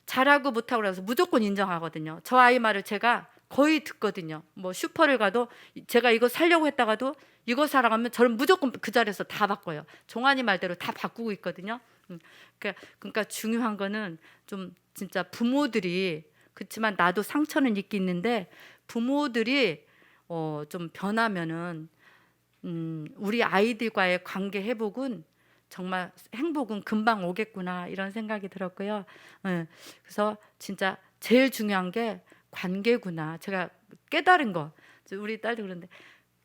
Speaker 3: 잘하고 못하고 그래서 무조건 인정하거든요. 저 아이 말을 제가 거의 듣거든요. 뭐 슈퍼를 가도 제가 이거 사려고 했다가도 이거 사러 가면 저는 무조건 그 자리에서 다 바꿔요. 종환이 말대로 다 바꾸고 있거든요. 그러니까 중요한 거는 좀 진짜 부모들이 그렇지만 나도 상처는 있긴 있는데 부모들이 좀 변하면은 우리 아이들과의 관계 회복은 정말 행복은 금방 오겠구나 이런 생각이 들었고요. 그래서 진짜 제일 중요한 게 관계구나. 제가 깨달은 거 우리 딸도 그런데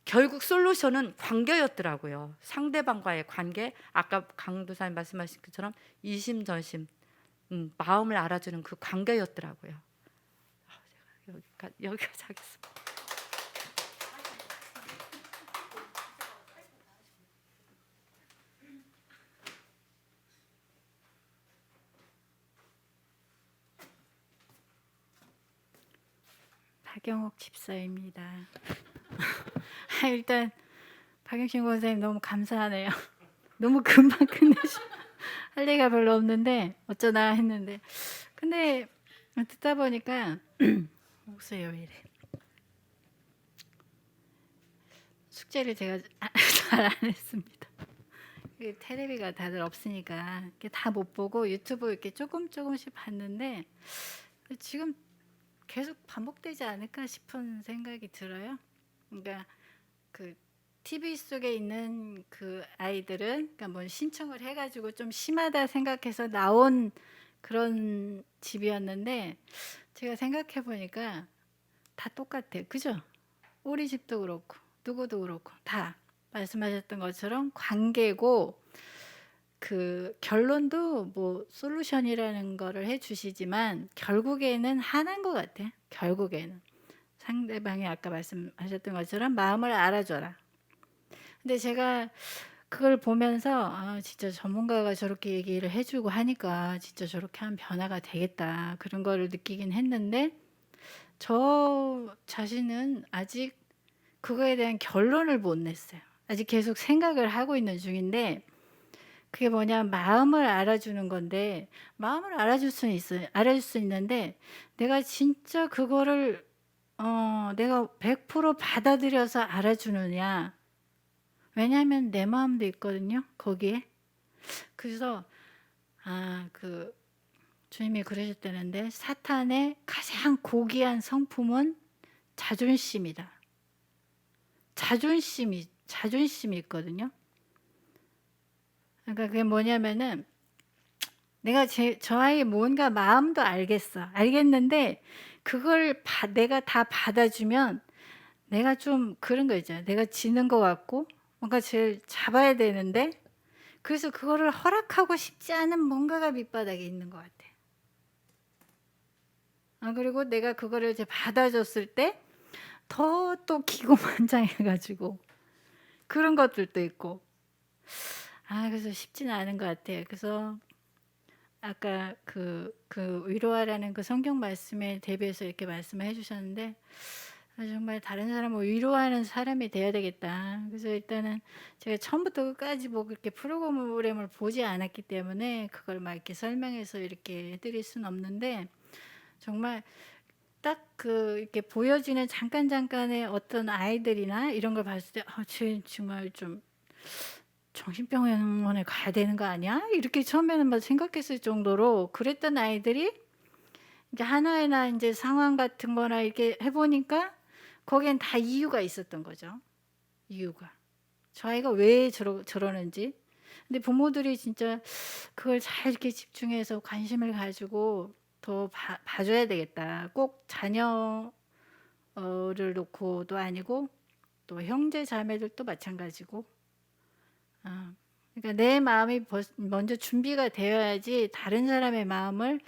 Speaker 3: 결국 솔루션은 관계였더라고요. 상대방과의 관계. 아까 강도사님 말씀하신 것처럼 이심전심 마음을 알아주는 그 관계였더라고요. 제가 여기까지 하겠습니다.
Speaker 4: 박영옥 집사입니다. 일단 박영신 권사님 너무 감사하네요. 너무 금방 끝내시. 할 얘기가 별로 없는데 어쩌나 했는데 근데 듣다 보니까 목소리 왜 이래? 숙제를 제가 잘 안 했습니다. 테레비가 다들 없으니까 다 못 보고 유튜브 이렇게 조금씩 봤는데 지금 계속 반복되지 않을까 싶은 생각이 들어요. 그러니까 그 TV 속에 있는 그 아이들은 그러니까 뭐 신청을 해가지고 좀 심하다 생각해서 나온 그런 집이었는데 제가 생각해 보니까 다 똑같아요. 그죠? 우리 집도 그렇고 누구도 그렇고 다 말씀하셨던 것처럼 관계고 그 결론도 뭐 솔루션이라는 거를 해주시지만 결국에는 하나인 것 같아. 결국에는 상대방이 아까 말씀하셨던 것처럼 마음을 알아줘라. 근데 제가 그걸 보면서 진짜 전문가가 저렇게 얘기를 해주고 하니까 진짜 저렇게 하면 변화가 되겠다 그런 거를 느끼긴 했는데 저 자신은 아직 그거에 대한 결론을 못 냈어요. 아직 계속 생각을 하고 있는 중인데 그게 뭐냐 마음을 알아주는 건데 마음을 알아줄 수는 있어요. 알아줄 수 있는데 내가 진짜 그거를 내가 100% 받아들여서 알아주느냐. 왜냐하면 내 마음도 있거든요. 거기에. 그래서 그 주님이 그러셨다는데 사탄의 가장 고귀한 성품은 자존심이다. 자존심이 있거든요. 그러니까 그게 뭐냐면은 내가 저 아이의 뭔가 마음도 알겠는데 그걸 내가 다 받아주면 내가 좀 그런 거 있잖아요. 내가 지는 것 같고 뭔가 제일 잡아야 되는데 그래서 그거를 허락하고 싶지 않은 뭔가가 밑바닥에 있는 것 같아요. 그리고 내가 그거를 이제 받아줬을 때 더 또 기고만장해가지고 그런 것들도 있고 그래서 쉽지는 않은 것 같아요. 그래서 아까 그 위로하라는 그 성경 말씀에 대비해서 이렇게 말씀을 해주셨는데 정말 다른 사람을 위로하는 사람이 돼야 되겠다. 그래서 일단은 제가 처음부터 끝까지 뭐 그렇게 프로그램을 보지 않았기 때문에 그걸 막 이렇게 설명해서 이렇게 해드릴 수는 없는데 정말 딱 그 이렇게 보여지는 잠깐의 어떤 아이들이나 이런 걸 봤을 때 쟤 정말 좀 정신병원에 가야 되는 거 아니야? 이렇게 처음에는 막 생각했을 정도로 그랬던 아이들이 이제 하나하나 이제 상황 같은 거나 이렇게 해보니까 거기엔 다 이유가 있었던 거죠. 이유가. 저 아이가 왜 저러는지. 근데 부모들이 진짜 그걸 잘 이렇게 집중해서 관심을 가지고 더 봐줘야 되겠다. 꼭 자녀를 놓고도 아니고 또 형제 자매들도 마찬가지고. 그러니까 내 마음이 먼저 준비가 되어야지 다른 사람의 마음을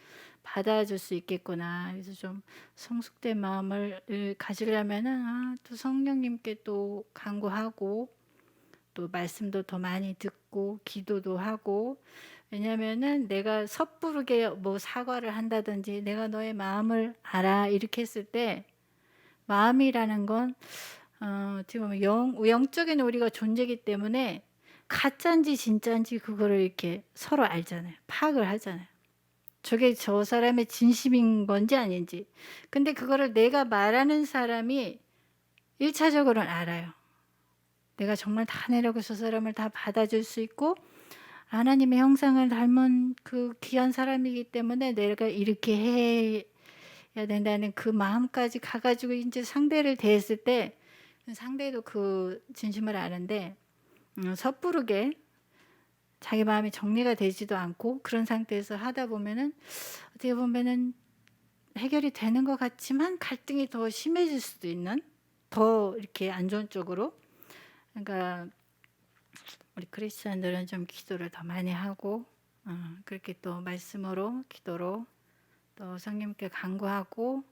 Speaker 4: 받아줄 수 있겠구나. 그래서 좀 성숙된 마음을 가지려면은 또 성령님께 또 간구하고 또 말씀도 더 많이 듣고 기도도 하고. 왜냐면은 내가 섣부르게 뭐 사과를 한다든지 내가 너의 마음을 알아 이렇게 했을 때 마음이라는 건 어떻게 보면 영적인 우리가 존재이기 때문에 가짜인지 진짜인지 그거를 이렇게 서로 알잖아요. 파악을 하잖아요. 저게 저 사람의 진심인 건지 아닌지. 근데 그거를 내가 말하는 사람이 1차적으로는 알아요. 내가 정말 다 내려고 저 사람을 다 받아줄 수 있고 하나님의 형상을 닮은 그 귀한 사람이기 때문에 내가 이렇게 해야 된다는 그 마음까지 가가지고 이제 상대를 대했을 때 상대도 그 진심을 아는데 섣부르게 자기 마음이 정리가 되지도 않고 그런 상태에서 하다 보면은 어떻게 보면은 해결이 되는 것 같지만 갈등이 더 심해질 수도 있는, 더 이렇게 안 좋은 쪽으로. 그러니까 우리 크리스천들은 좀 기도를 더 많이 하고 그렇게 또 말씀으로 기도로 또 성령님께 간구하고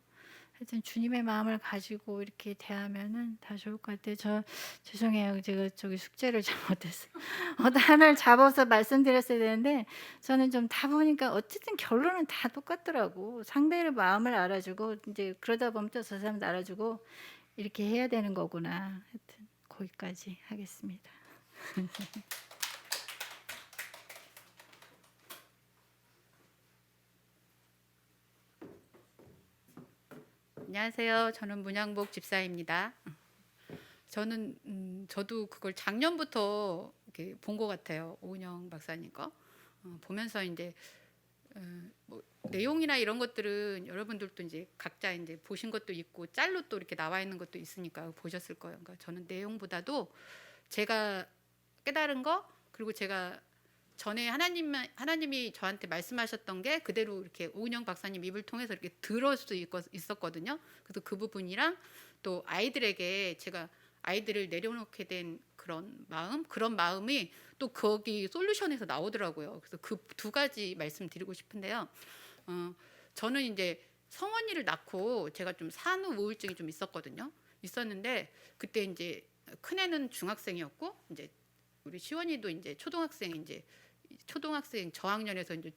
Speaker 4: 하여튼 주님의 마음을 가지고 이렇게 대하면은 다 좋을 것 같아요. 죄송해요. 제가 저기 숙제를 잘못했어요. 하나를 잡아서 말씀드렸어야 되는데 저는 좀 다 보니까 어쨌든 결론은 다 똑같더라고. 상대의 마음을 알아주고 이제 그러다 보면 또 저 사람도 알아주고 이렇게 해야 되는 거구나. 하여튼 거기까지 하겠습니다.
Speaker 5: 안녕하세요. 저는 문양복 집사입니다. 저도 그걸 작년부터 이렇게 본 것 같아요. 오은영 박사님 거 보면서 이제 뭐 내용이나 이런 것들은 여러분들도 이제 각자 이제 보신 것도 있고 짤로 또 이렇게 나와 있는 것도 있으니까 보셨을 거예요. 그러니까 저는 내용보다도 제가 깨달은 거, 그리고 제가 전에 하나님이 저한테 말씀하셨던 게 그대로 이렇게 오은영 박사님 입을 통해서 이렇게 들을 수 있었거든요. 그래서 그 부분이랑 또 아이들에게 제가 아이들을 내려놓게 된 그런 마음이 또 거기 솔루션에서 나오더라고요. 그래서 그 두 가지 말씀드리고 싶은데요. 저는 이제 성원이를 낳고 제가 좀 산후 우울증이 좀 있었는데 그때 이제 큰애는 중학생이었고 이제 우리 시원이도 이제 초등학생 저학년에서 이제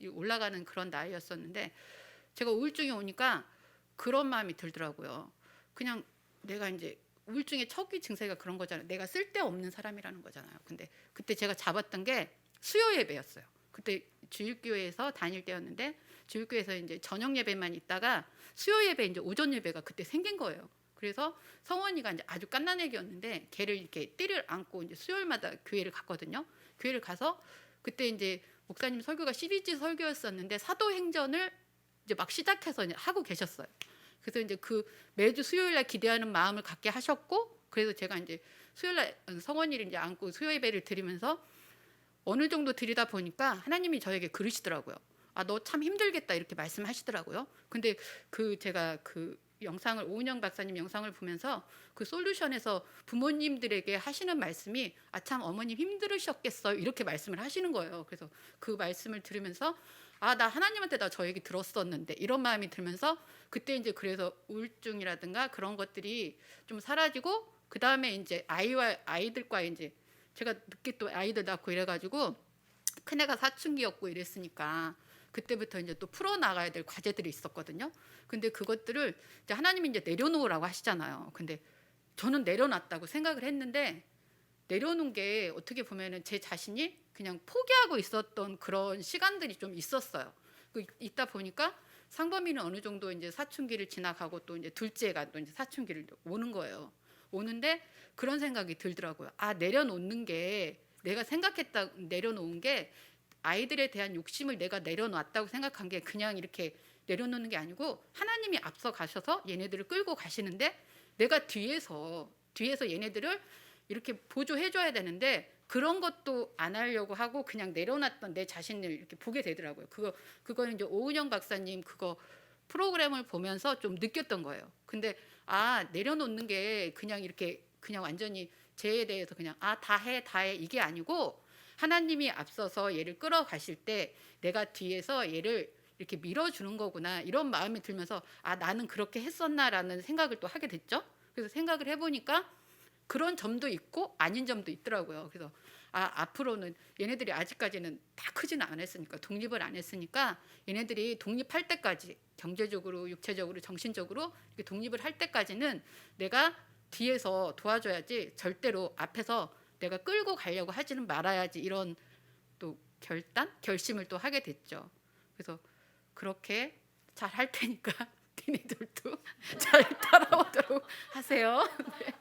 Speaker 5: 올라가는 그런 나이였었는데 제가 우울증이 오니까 그런 마음이 들더라고요. 그냥 내가 이제 우울증의 초기 증세가 그런 거잖아요. 내가 쓸데없는 사람이라는 거잖아요. 근데 그때 제가 잡았던 게 수요 예배였어요. 그때 주일교회에서 다닐 때였는데 주일교회에서 이제 저녁 예배만 있다가 수요 예배 이제 오전 예배가 그때 생긴 거예요. 그래서 성원이가 이제 아주 갓난애기였는데 걔를 이렇게 띠를 안고 이제 수요일마다 교회를 갔거든요. 교회를 가서 그때 이제 목사님 설교가 시리즈 설교였었는데 사도행전을 이제 막 시작해서 이제 하고 계셨어요. 그래서 이제 그 매주 수요일날 기대하는 마음을 갖게 하셨고, 그래서 제가 이제 수요일날 성원이를 이제 안고 수요 예배를 드리면서 어느 정도 드리다 보니까 하나님이 저에게 그러시더라고요. 너 참 힘들겠다 이렇게 말씀하시더라고요. 근데 제가 그 영상을 오은영 박사님 영상을 보면서 그 솔루션에서 부모님들에게 하시는 말씀이 참 어머님 힘들으셨겠어요 이렇게 말씀을 하시는 거예요. 그래서 그 말씀을 들으면서 나 하나님한테 저 얘기 들었었는데 이런 마음이 들면서 그때 이제 그래서 우울증이라든가 그런 것들이 좀 사라지고, 그 다음에 이제 아이들과 이제 제가 늦게 또 아이들 낳고 이래가지고 큰애가 사춘기였고 이랬으니까 그때부터 이제 또 풀어 나가야 될 과제들이 있었거든요. 근데 그것들을 이제 하나님이 이제 내려놓으라고 하시잖아요. 근데 저는 내려놨다고 생각을 했는데 내려놓은 게 어떻게 보면은 제 자신이 그냥 포기하고 있었던 그런 시간들이 좀 있었어요. 있다 보니까 상범이는 어느 정도 이제 사춘기를 지나가고 또 이제 둘째가 또 이제 사춘기를 오는 거예요. 오는데 그런 생각이 들더라고요. 아, 내려놓는 게 내가 생각했다 내려놓은 게 아이들에 대한 욕심을 내가 내려놨다고 생각한 게 그냥 이렇게 내려놓는 게 아니고 하나님이 앞서 가셔서 얘네들을 끌고 가시는데 내가 뒤에서 얘네들을 이렇게 보조해 줘야 되는데 그런 것도 안 하려고 하고 그냥 내려놨던 내 자신을 이렇게 보게 되더라고요. 그거는 이제 오은영 박사님 그거 프로그램을 보면서 좀 느꼈던 거예요. 근데 아, 내려놓는 게 그냥 이렇게 그냥 완전히 쟤에 대해서 그냥 아, 다 해 이게 아니고 하나님이 앞서서 얘를 끌어가실 때 내가 뒤에서 얘를 이렇게 밀어주는 거구나 이런 마음이 들면서 아, 나는 그렇게 했었나라는 생각을 또 하게 됐죠. 그래서 생각을 해보니까 그런 점도 있고 아닌 점도 있더라고요. 그래서 아, 앞으로는 얘네들이 아직까지는 다 크지는 않았으니까 독립을 안 했으니까 얘네들이 독립할 때까지 경제적으로 육체적으로 정신적으로 이렇게 독립을 할 때까지는 내가 뒤에서 도와줘야지 절대로 앞에서 내가 끌고 가려고 하지는 말아야지 이런 또 결심을 또 하게 됐죠. 그래서 그렇게 잘 할 테니까 니네들도 잘 따라오도록 하세요. 네.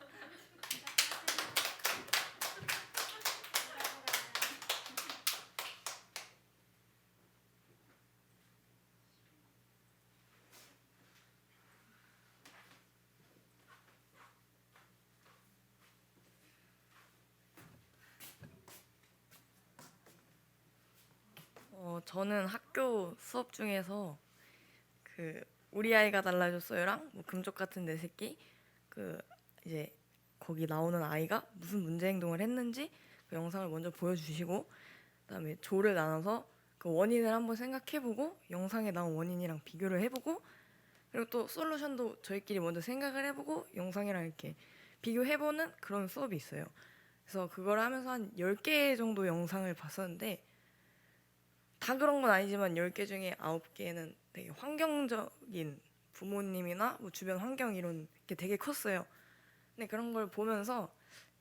Speaker 6: 저는 학교 수업 중에서 그 우리 아이가 달라졌어요랑 뭐 금쪽 같은 내 새끼 그 이제 거기 나오는 아이가 무슨 문제 행동을 했는지 그 영상을 먼저 보여주시고 그다음에 조를 나눠서 그 원인을 한번 생각해보고 영상에 나온 원인이랑 비교를 해보고 그리고 또 솔루션도 저희끼리 먼저 생각을 해보고 영상이랑 이렇게 비교해보는 그런 수업이 있어요. 그래서 그걸 하면서 한 10개 정도 영상을 봤었는데 다 그런 건 아니지만 10개 중에 9개는 되게 환경적인 부모님이나 뭐 주변 환경 이런 게 되게 컸어요. 근데 그런 걸 보면서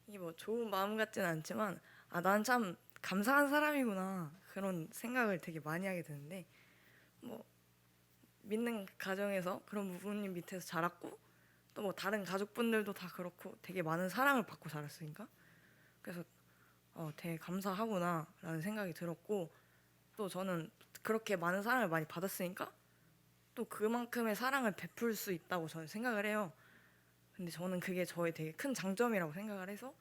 Speaker 6: 이게 뭐 좋은 마음 같지는 않지만 아, 난 참 감사한 사람이구나 그런 생각을 되게 많이 하게 되는데 뭐 믿는 가정에서 그런 부모님 밑에서 자랐고 또 뭐 다른 가족분들도 다 그렇고 되게 많은 사랑을 받고 자랐으니까 그래서 되게 감사하구나라는 생각이 들었고 또 저는 그렇게 많은 사랑을 많이 받았으니까 또 그만큼의 사랑을 베풀 수 있다고 저는 생각을 해요. 근데 저는 그게 저의 되게 큰 장점이라고 생각을 해서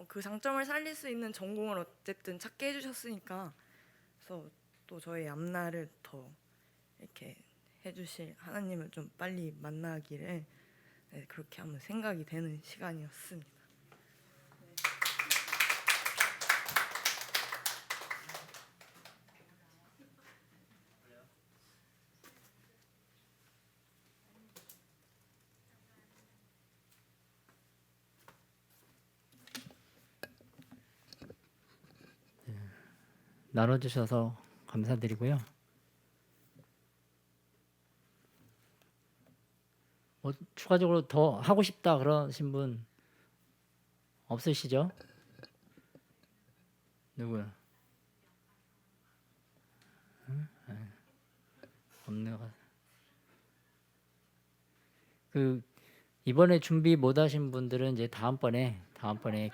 Speaker 6: 그 장점을 살릴 수 있는 전공을 어쨌든 찾게 해주셨으니까 그래서 또 저의 앞날을 더 이렇게 해주실 하나님을 좀 빨리 만나기를 그렇게 한번 생각이 되는 시간이었습니다.
Speaker 2: 나눠주셔서 감사드리고요. 뭐 추가적으로 더 하고 싶다 그러신 분 없으시죠? 누구요? 없네요. 그 이번에 준비 못 하신 분들은 이제 다음번에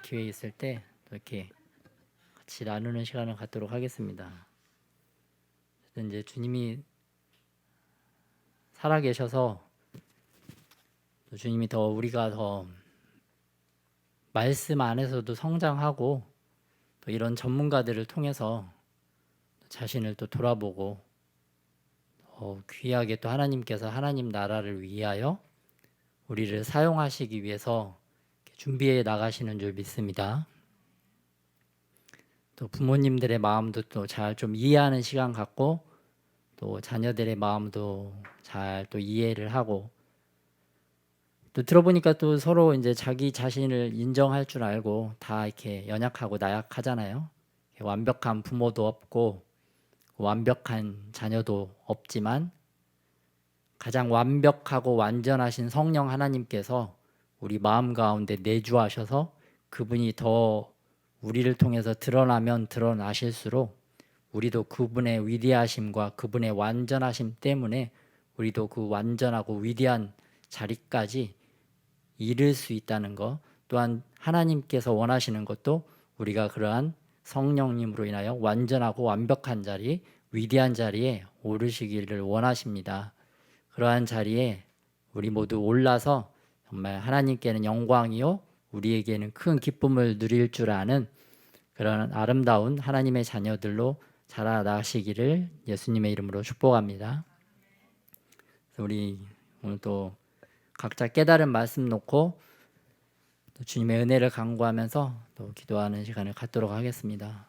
Speaker 2: 기회 있을 때 또 이렇게 같이 나누는 시간을 갖도록 하겠습니다. 이제 주님이 살아계셔서 또 주님이 더 우리가 더 말씀 안에서도 성장하고 또 이런 전문가들을 통해서 자신을 또 돌아보고 귀하게 또 하나님께서 하나님 나라를 위하여 우리를 사용하시기 위해서 준비해 나가시는 줄 믿습니다. 또 부모님들의 마음도 또 잘 좀 이해하는 시간 갖고 또 자녀들의 마음도 잘 또 이해를 하고 또 들어보니까 또 서로 이제 자기 자신을 인정할 줄 알고 다 이렇게 연약하고 나약하잖아요. 완벽한 부모도 없고 완벽한 자녀도 없지만 가장 완벽하고 완전하신 성령 하나님께서 우리 마음 가운데 내주하셔서 그분이 더 우리를 통해서 드러나면 드러나실수록 우리도 그분의 위대하심과 그분의 완전하심 때문에 우리도 그 완전하고 위대한 자리까지 이룰 수 있다는 것, 또한 하나님께서 원하시는 것도 우리가 그러한 성령님으로 인하여 완전하고 완벽한 자리, 위대한 자리에 오르시기를 원하십니다. 그러한 자리에 우리 모두 올라서 정말 하나님께는 영광이요 우리에게는 큰 기쁨을 누릴 줄 아는 그런 아름다운 하나님의 자녀들로 자라나시기를 예수님의 이름으로 축복합니다. 그래서 우리 오늘 또 각자 깨달은 말씀 놓고 또 주님의 은혜를 간구하면서 또 기도하는 시간을 갖도록 하겠습니다.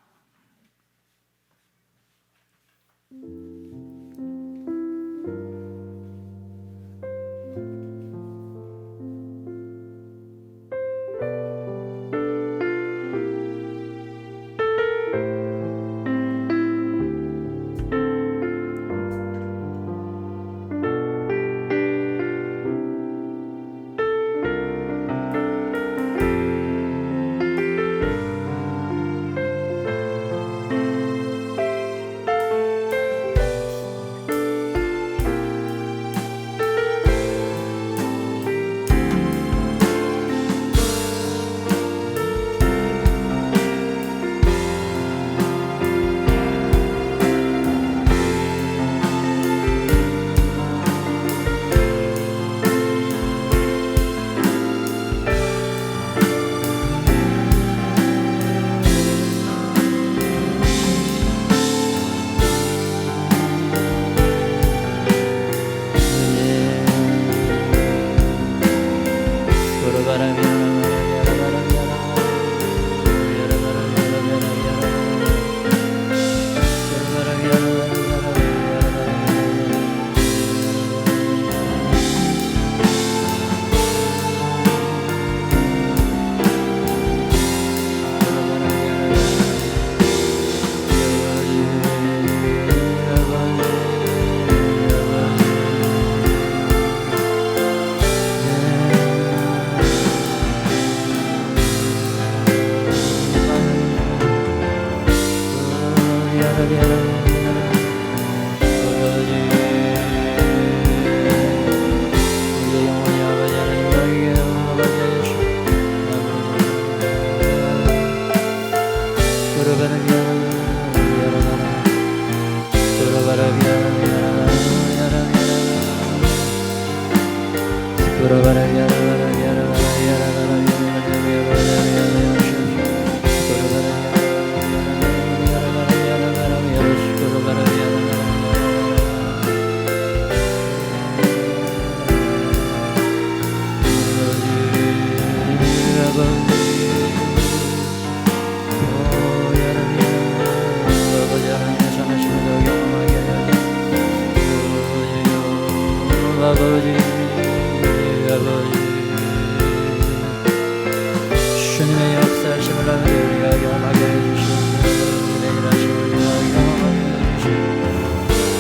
Speaker 2: 주님의 역사하심을 우리가 경험하게 해주시옵소서. 주님의 일하심을 우리가 경험하게 해주시옵소서.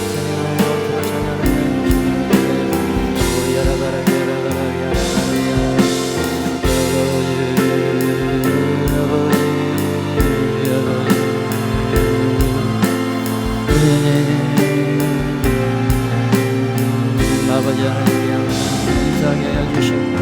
Speaker 2: 주님의 영광을 찬양하게 해주시옵소서. 아버지 하나님께 감사하게 해주시옵소서.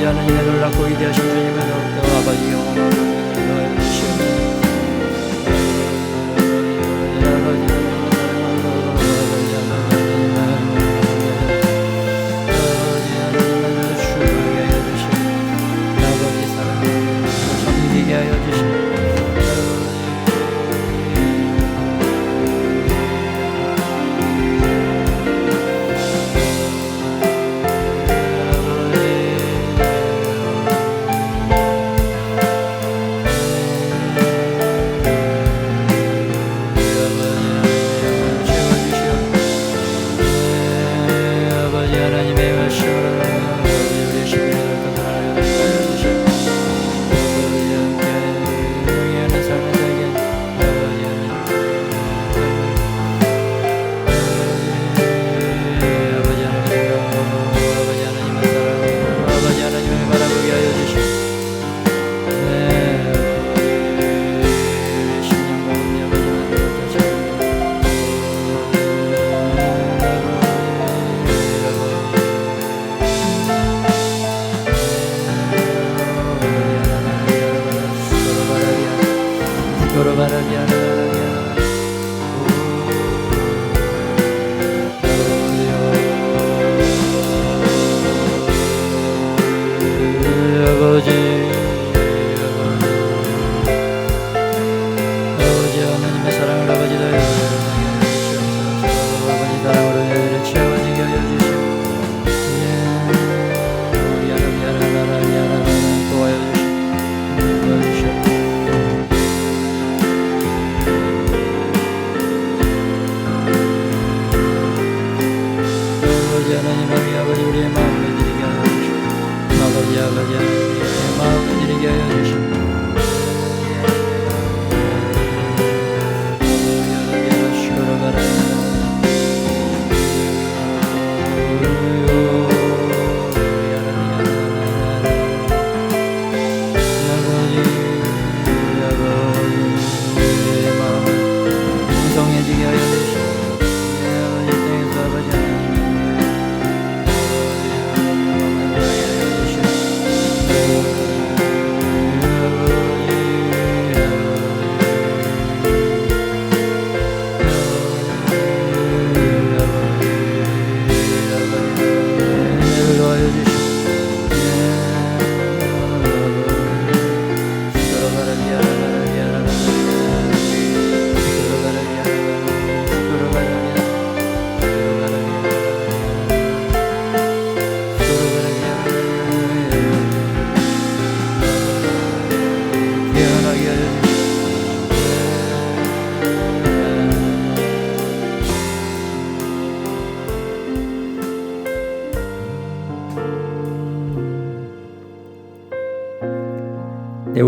Speaker 2: 하나님의 놀랍고 위대하신 주님을 더욱더 아버지 영원하고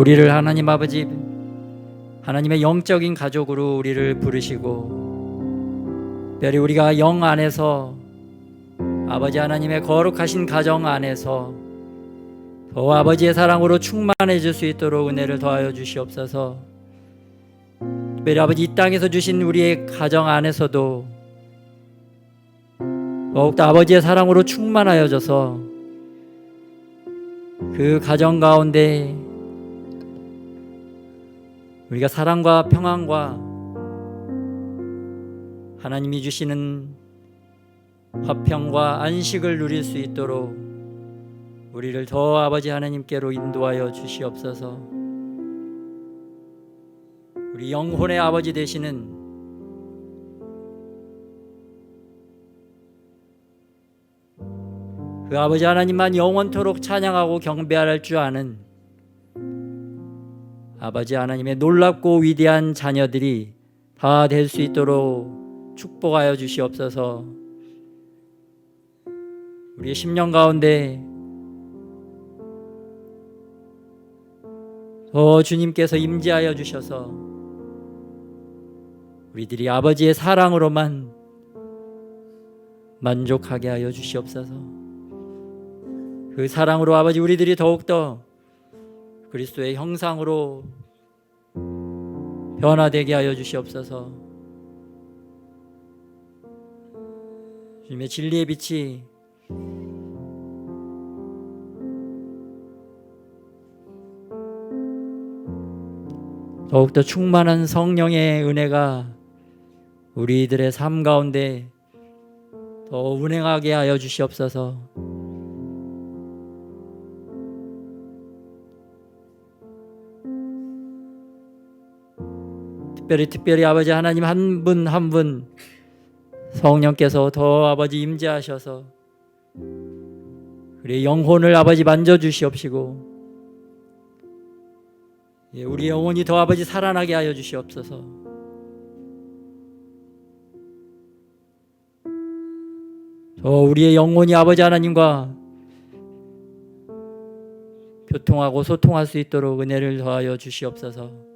Speaker 2: 우리를 하나님 아버지 하나님의 영적인 가족으로 우리를 부르시고 특별히 우리가 영 안에서 아버지 하나님의 거룩하신 가정 안에서 더 아버지의 사랑으로 충만해질 수 있도록 은혜를 더하여 주시옵소서. 특별히 아버지 이 땅에서 주신 우리의 가정 안에서도 더욱더 아버지의 사랑으로 충만하여져서 그 가정 가운데 우리가 사랑과 평안과 하나님이 주시는 화평과 안식을 누릴 수 있도록 우리를 더 아버지 하나님께로 인도하여 주시옵소서. 우리 영혼의 아버지 되시는 그 아버지 하나님만 영원토록 찬양하고 경배할 줄 아는 아버지 하나님의 놀랍고 위대한 자녀들이 다 될 수 있도록 축복하여 주시옵소서. 우리의 심령 가운데 더 주님께서 임재하여 주셔서 우리들이 아버지의 사랑으로만 만족하게 하여 주시옵소서. 그 사랑으로 아버지 우리들이 더욱더 그리스도의 형상으로 변화되게 하여 주시옵소서. 주님의 진리의 빛이 더욱더 충만한 성령의 은혜가 우리들의 삶 가운데 더 운행하게 하여 주시옵소서. 특별히 아버지 하나님 한 분 한 분 성령께서 더 아버지 임재하셔서 우리 영혼을 아버지 만져주시옵시고 우리 영혼이 더 아버지 살아나게 하여 주시옵소서. 더 우리의 영혼이 아버지 하나님과 교통하고 소통할 수 있도록 은혜를 더하여 주시옵소서.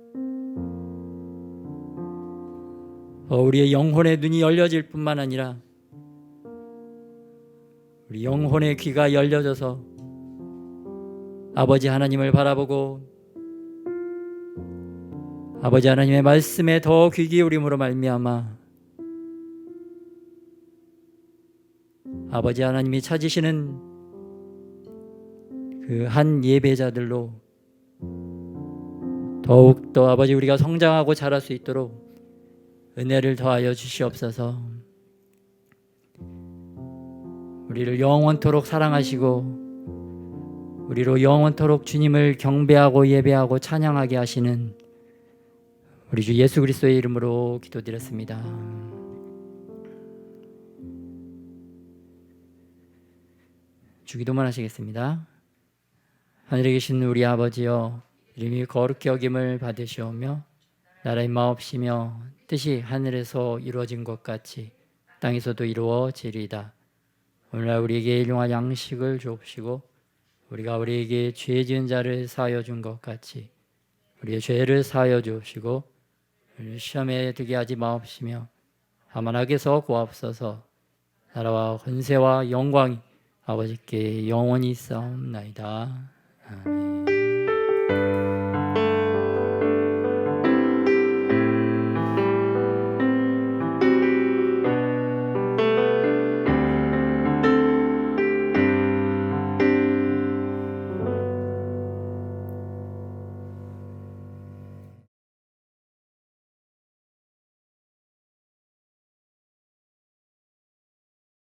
Speaker 2: 우리의 영혼의 눈이 열려질 뿐만 아니라 우리 영혼의 귀가 열려져서 아버지 하나님을 바라보고 아버지 하나님의 말씀에 더 귀 기울임으로 말미암아 아버지 하나님이 찾으시는 그 한 예배자들로 더욱더 아버지 우리가 성장하고 자랄 수 있도록 은혜를 더하여 주시옵소서. 우리를 영원토록 사랑하시고 우리로 영원토록 주님을 경배하고 예배하고 찬양하게 하시는 우리 주 예수 그리스도의 이름으로 기도드렸습니다. 주기도만 하시겠습니다. 하늘에 계신 우리 아버지여, 이름이 거룩히 여김을 받으시오며 나라의 마옵시며 뜻이 하늘에서 이루어진 것 같이 땅에서도 이루어지리이다. 오늘날 우리에게 일용할 양식을 주옵시고 우리가 우리에게 죄 지은 자를 사하여 준 것 같이 우리의 죄를 사하여 주옵시고 우리를 시험에 들게 하지 마옵시며 다만 악에서 구하옵소서. 나라와 권세와 영광이 아버지께 영원히 있사옵나이다. 아멘.